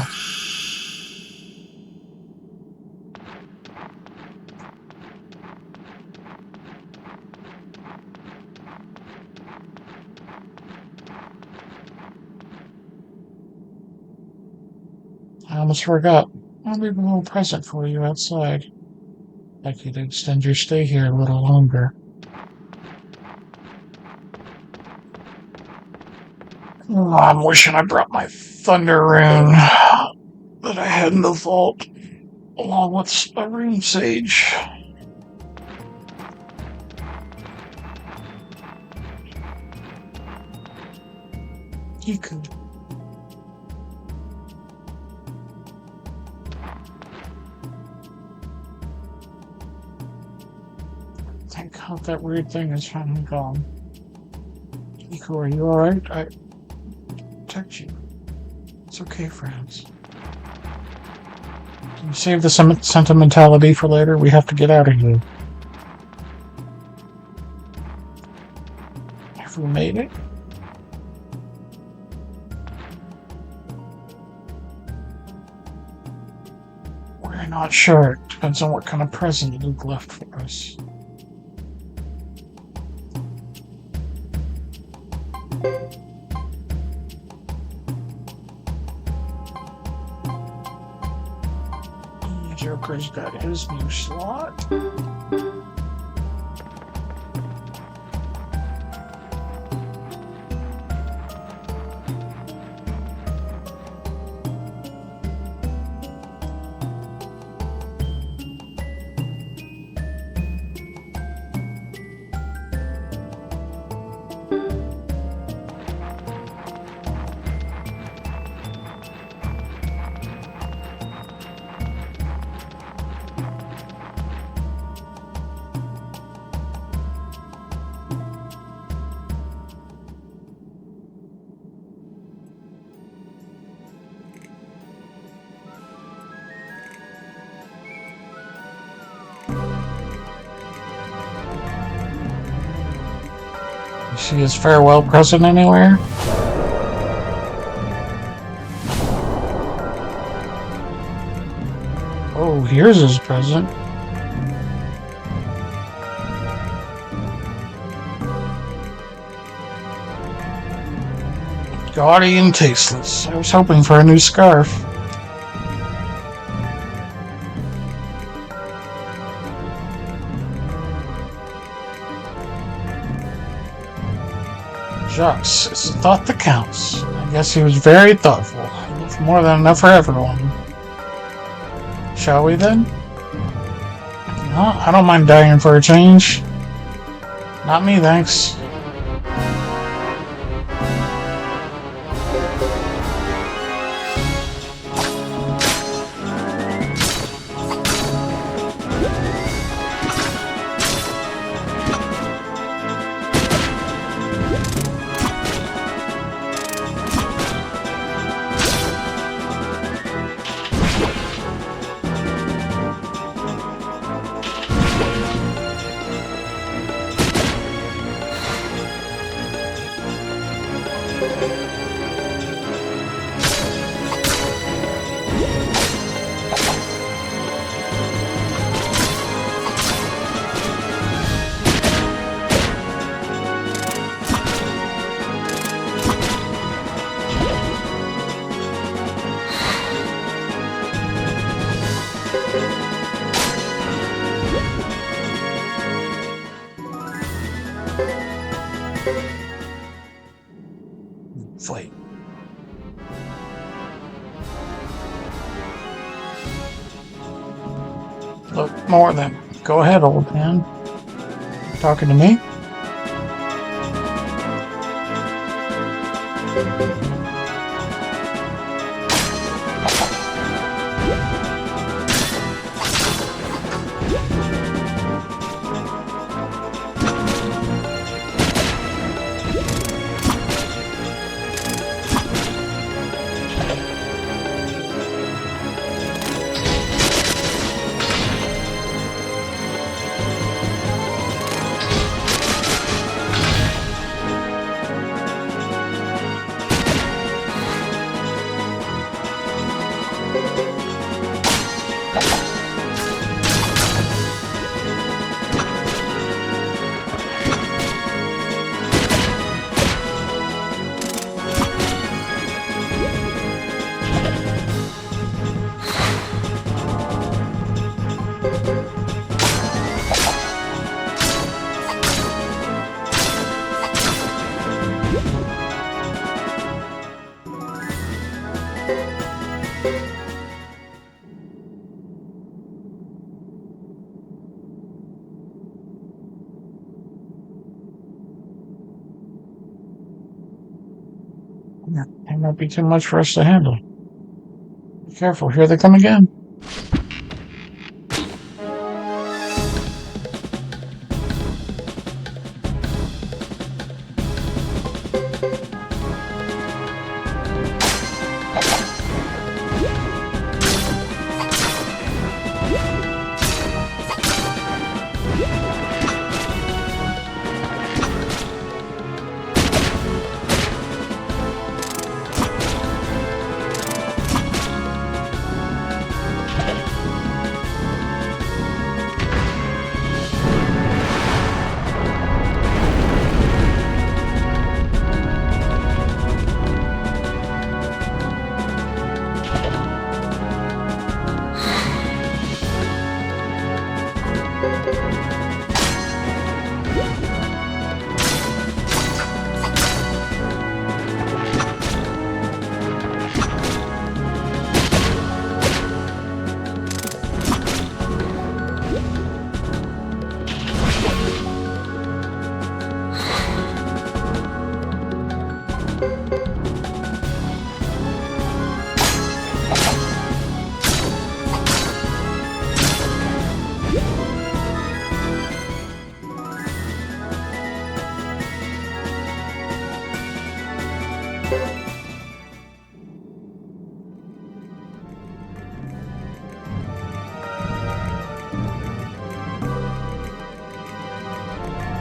I almost forgot. I'll leave a little present for you outside. I could extend your stay here a little longer. Oh, I'm wishing I brought my thunder rune. head in the vault, along with a room sage. Kiku. Thank God that weird thing is finally gone. Kiku, are you alright? I protect you. It's okay, friends. Can you save the sentimentality for later? We have to get out of here. Have we made it? We're not sure. It depends on what kind of present Luke left for us. Joker's got his new slot. You see his farewell present anywhere? Oh, here's his present. Gaudy and tasteless. I was hoping for a new scarf. Jacques, it's the thought that counts. I guess he was very thoughtful. He left more than enough for everyone. Shall we then? I don't mind dying for a change. Not me, thanks. Wait. Look, more than. Go ahead, old man. Talking to me? It might be too much for us to handle. Be careful, here they come again.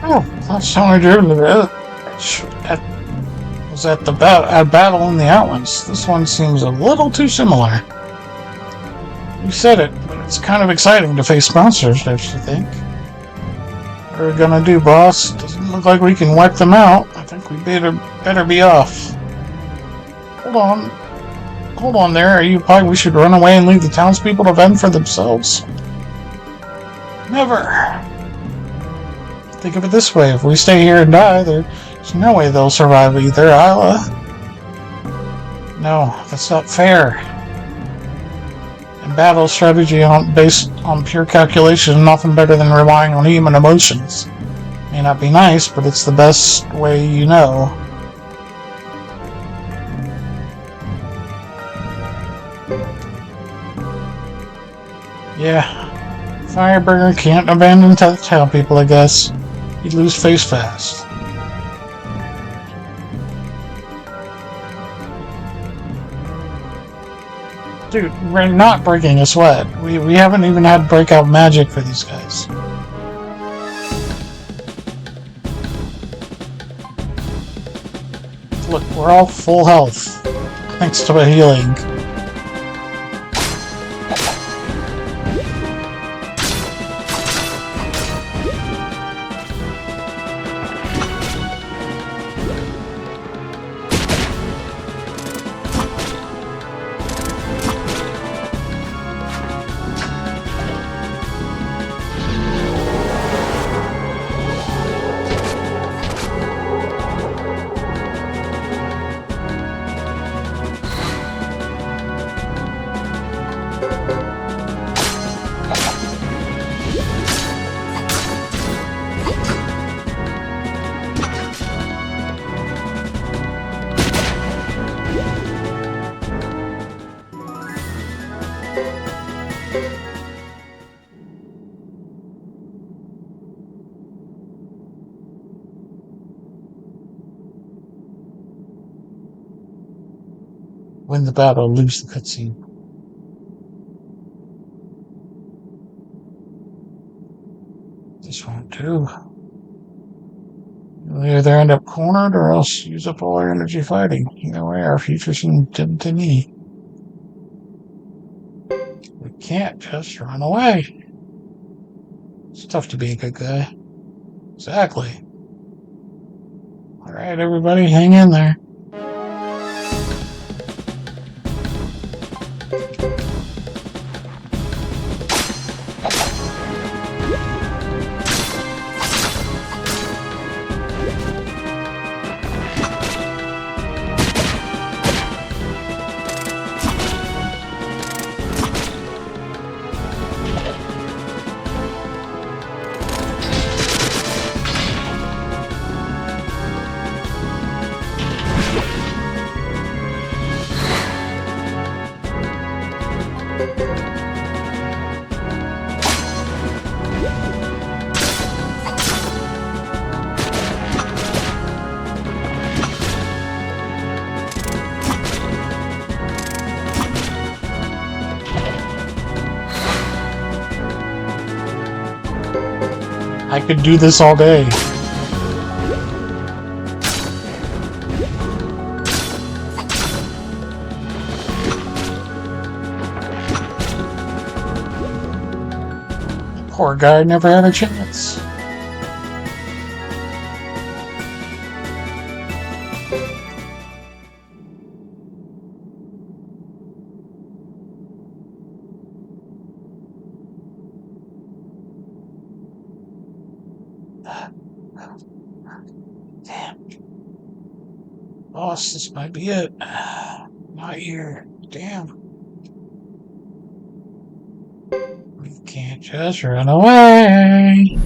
Oh, last time I drew was at the battle in the Outlands. This one seems a little too similar. You said it, but it's kind of exciting to face monsters, don't you think? What are we gonna do, boss? Doesn't look like we can wipe them out. I think we better be off. Hold on. Hold on there. Are you implying we should run away and leave the townspeople to fend for themselves? Never. Think of it this way, if we stay here and die, there's no way they'll survive either, Isla. No, that's not fair. And battle strategy based on pure calculation is nothing better than relying on human emotions. May not be nice, but it's the best way you know. Yeah, Fireburger can't abandon town people, I guess. He'd lose face fast. Dude, we're not breaking a sweat. We haven't even had breakout magic for these guys. Look, we're all full health. Thanks to a healing. Win the battle, lose the cutscene. This won't do. You'll either end up cornered or else use up all our energy fighting. Either way, our future seems dim to me. We can't just run away. It's tough to be a good guy. Exactly. Alright, everybody, hang in there. I could do this all day. Poor guy never had a chance. Damn. Boss, this might be it. Not here. Damn. We can't just run away.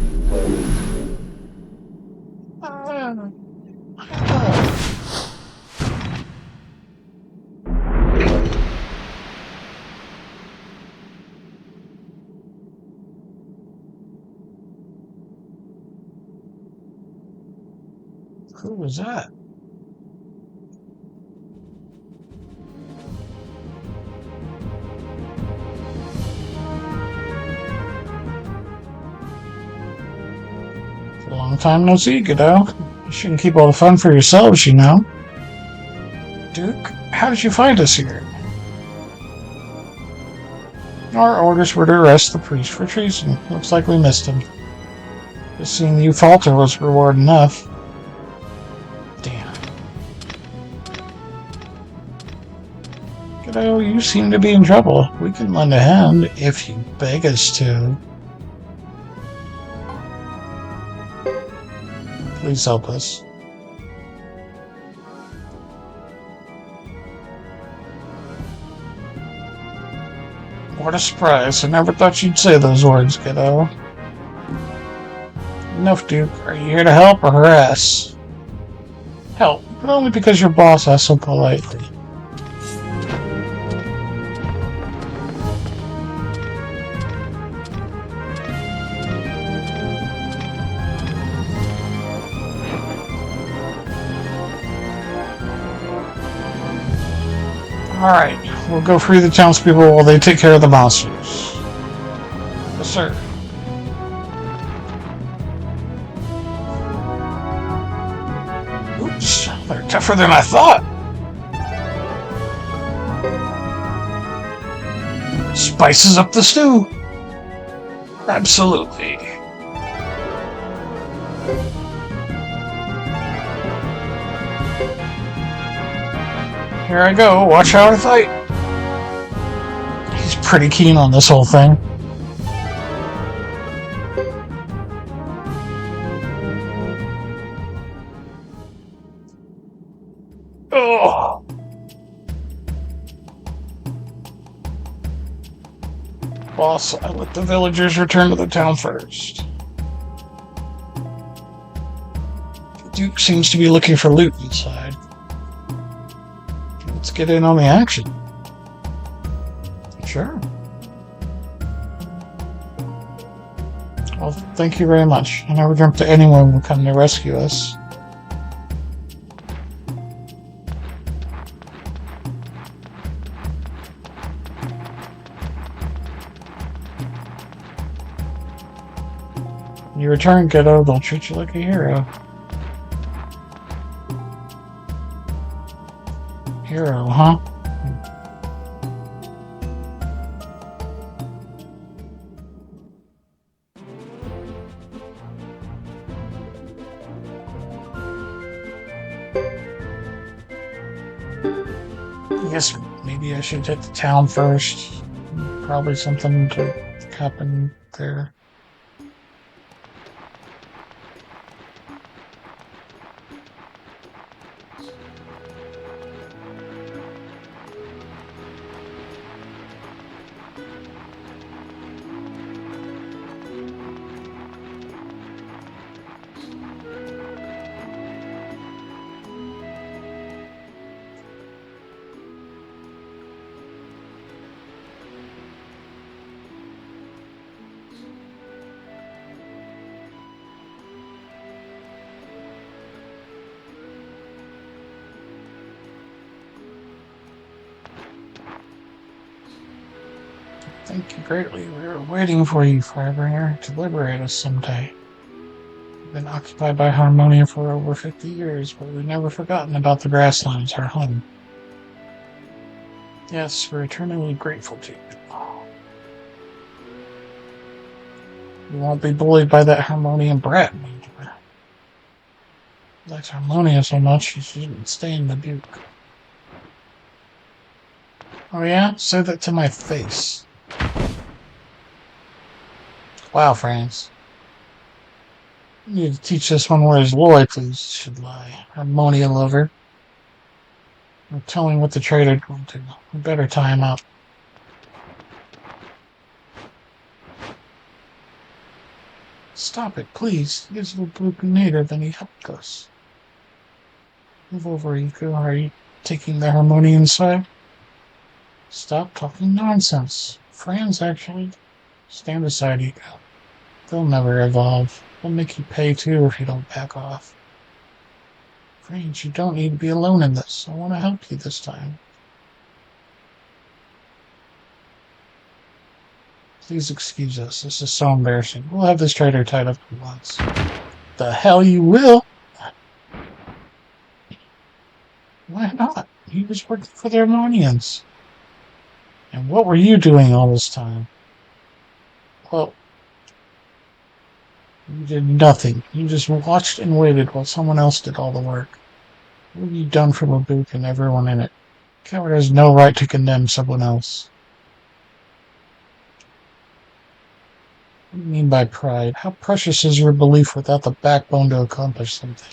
Who was that? Long time no see, kiddo. You shouldn't keep all the fun for yourselves, you know. Duke, how did you find us here? Our orders were to arrest the priest for treason. Looks like we missed him. Just seeing you falter was reward enough. Damn. Kiddo, you seem to be in trouble. We can lend a hand if you beg us to. Please help us. What a surprise. I never thought you'd say those words, kiddo. Enough, Duke. Are you here to help or harass? Help, but only because your boss asked so politely. Alright, we'll go free the townspeople while they take care of the monsters. Yes, sir. Oops, they're tougher than I thought. Spices up the stew. Absolutely. Here I go, watch how I fight. He's pretty keen on this whole thing. Oh. Boss, I let the villagers return to the town first. The Duke seems to be looking for loot inside. Let's get in on the action. Sure. Well, thank you very much. I never dreamt that anyone would come to rescue us. When you return, kiddo, they'll treat you like a hero. Hero, huh? I guess maybe I should hit the town first. Probably something to happen there. Thank you greatly. We were waiting for you, Firebringer, to liberate us someday. Been occupied by Harmonia for over 50 years, but we've never forgotten about the grasslands, our home. Yes, we're eternally grateful to you. You won't be bullied by that Harmonian brat anymore. Likes Harmonia so much, she shouldn't stay in the Duke. Oh yeah? Say that to my face. Wow, France. You need to teach this one where his loyalties should lie. Harmonia lover. I'm telling what the traitor will do. We better tie him up. Stop it, please. He's a blue native and he helped us. Move over, Iku. Are you taking the Harmonian side? Stop talking nonsense. Friends, actually. Stand aside, Iku. They'll never evolve. They'll make you pay too if you don't back off. Friends, you don't need to be alone in this. I want to help you this time. Please excuse us. This is so embarrassing. We'll have this traitor tied up at once. The hell you will? Why not? He was working for the Harmonians. And what were you doing all this time? Well, you did nothing. You just watched and waited while someone else did all the work. What have you done for Mabuke and everyone in it? Coward has no right to condemn someone else. What do you mean by pride? How precious is your belief without the backbone to accomplish something?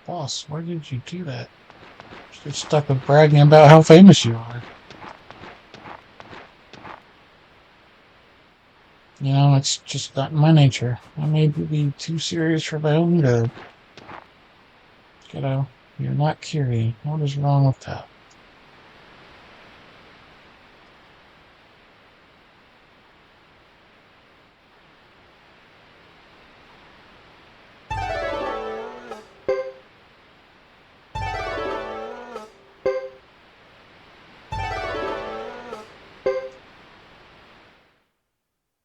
Boss, why did you do that? You're stuck with bragging about how famous you are. You know, it's just not my nature. I may be too serious for my own good. Kiddo, you're not Kiri. What is wrong with that?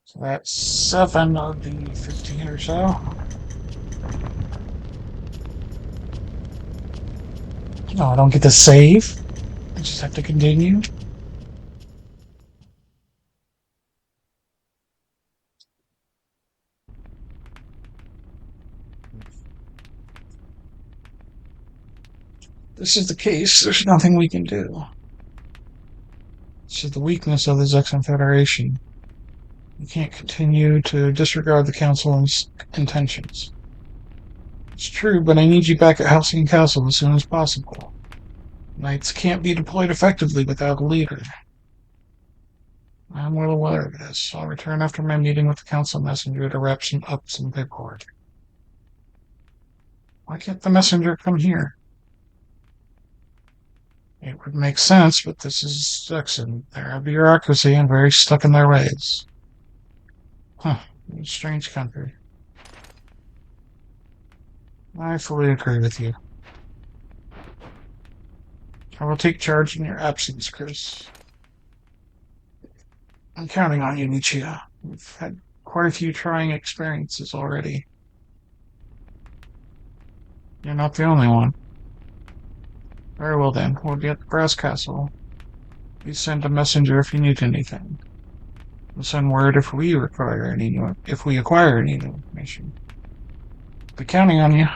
So that's 7 of the 15 or so. No, I don't get to save. I just have to continue. This is the case. There's nothing we can do. This is the weakness of the Zexan Federation. We can't continue to disregard the Council's intentions. It's true, but I need you back at Halcyon Castle as soon as possible. Knights can't be deployed effectively without a leader. I'm well aware of this. I'll return after my meeting with the Council Messenger to wrap up some paperwork. Why can't the messenger come here? It would make sense, but this is Zexan. They're a bureaucracy and very stuck in their ways. Huh. Strange country. I fully agree with you. I will take charge in your absence, Chris. I'm counting on you, Michia. We've had quite a few trying experiences already. You're not the only one. Very well then, we'll be at the Brass Castle. Please send a messenger if you need anything. We'll send word if we acquire any new information. Be counting on you.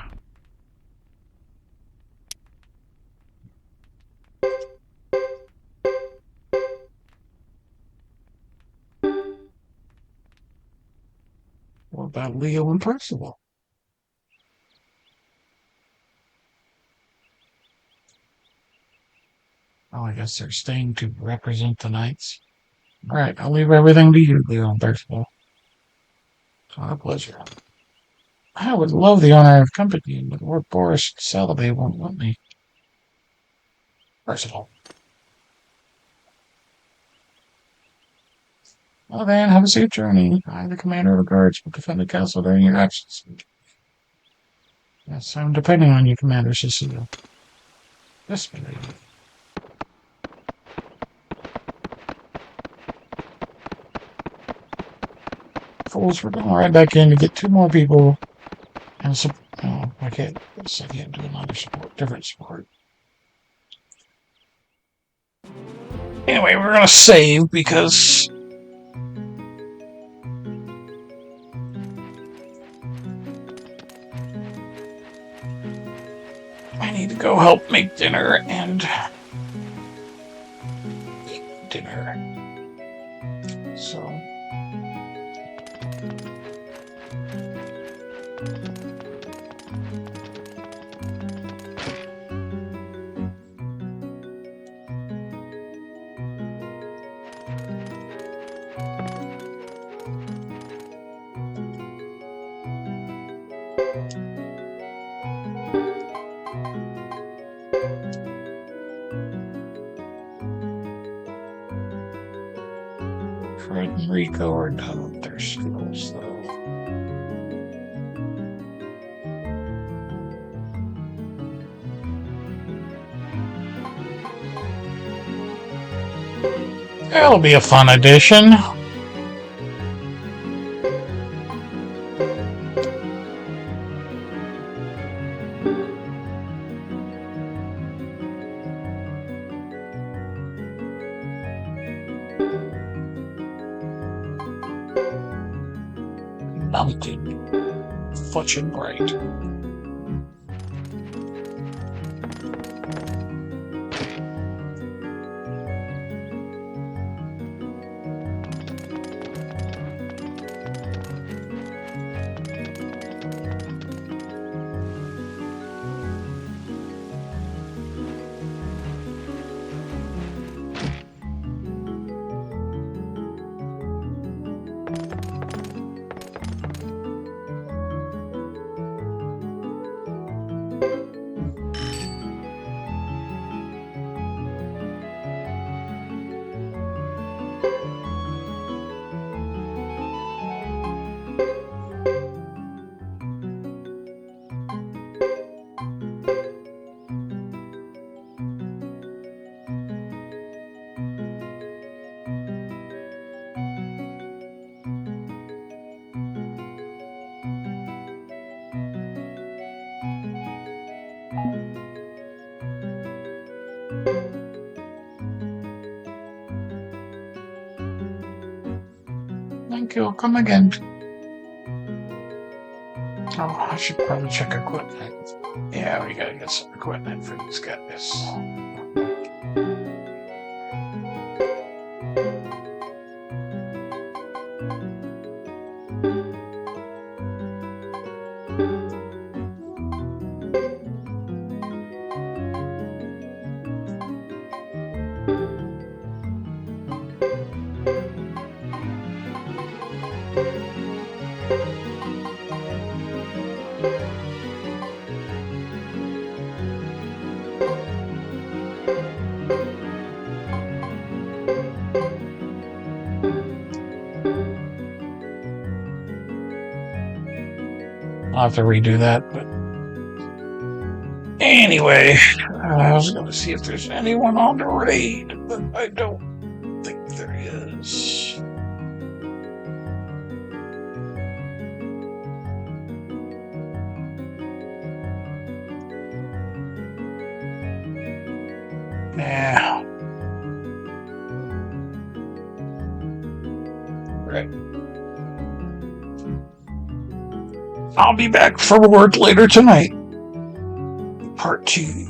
What about Leo and Percival? Oh, I guess they're staying to represent the Knights. Alright, I'll leave everything to you, Leo and Percival. It's my pleasure. I would love the honor of accompanying, but Lord Boris Salabay won't let me. Percival. Well then, have a safe journey. I, the commander of the guards, will defend the castle during your absence. Yes, I'm depending on you, Commander Cecile. Yes, lady. Fools, we're going right back in to get 2 more people. And no, I can't do another support, different support. Anyway, we're gonna save because I need to go help make dinner and eat dinner. So Fred and Rico are done with their skills, though. That'll be a fun addition. Mounted, fudging bright. Thank you. Come again. Oh, I should probably check equipment. Yeah, we gotta get some equipment for these guys. I'll have to redo that, but anyway, I was going to see if there's anyone on the raid, but I don't think there is. Nah. Right. I'll be back for work later tonight. Part 2.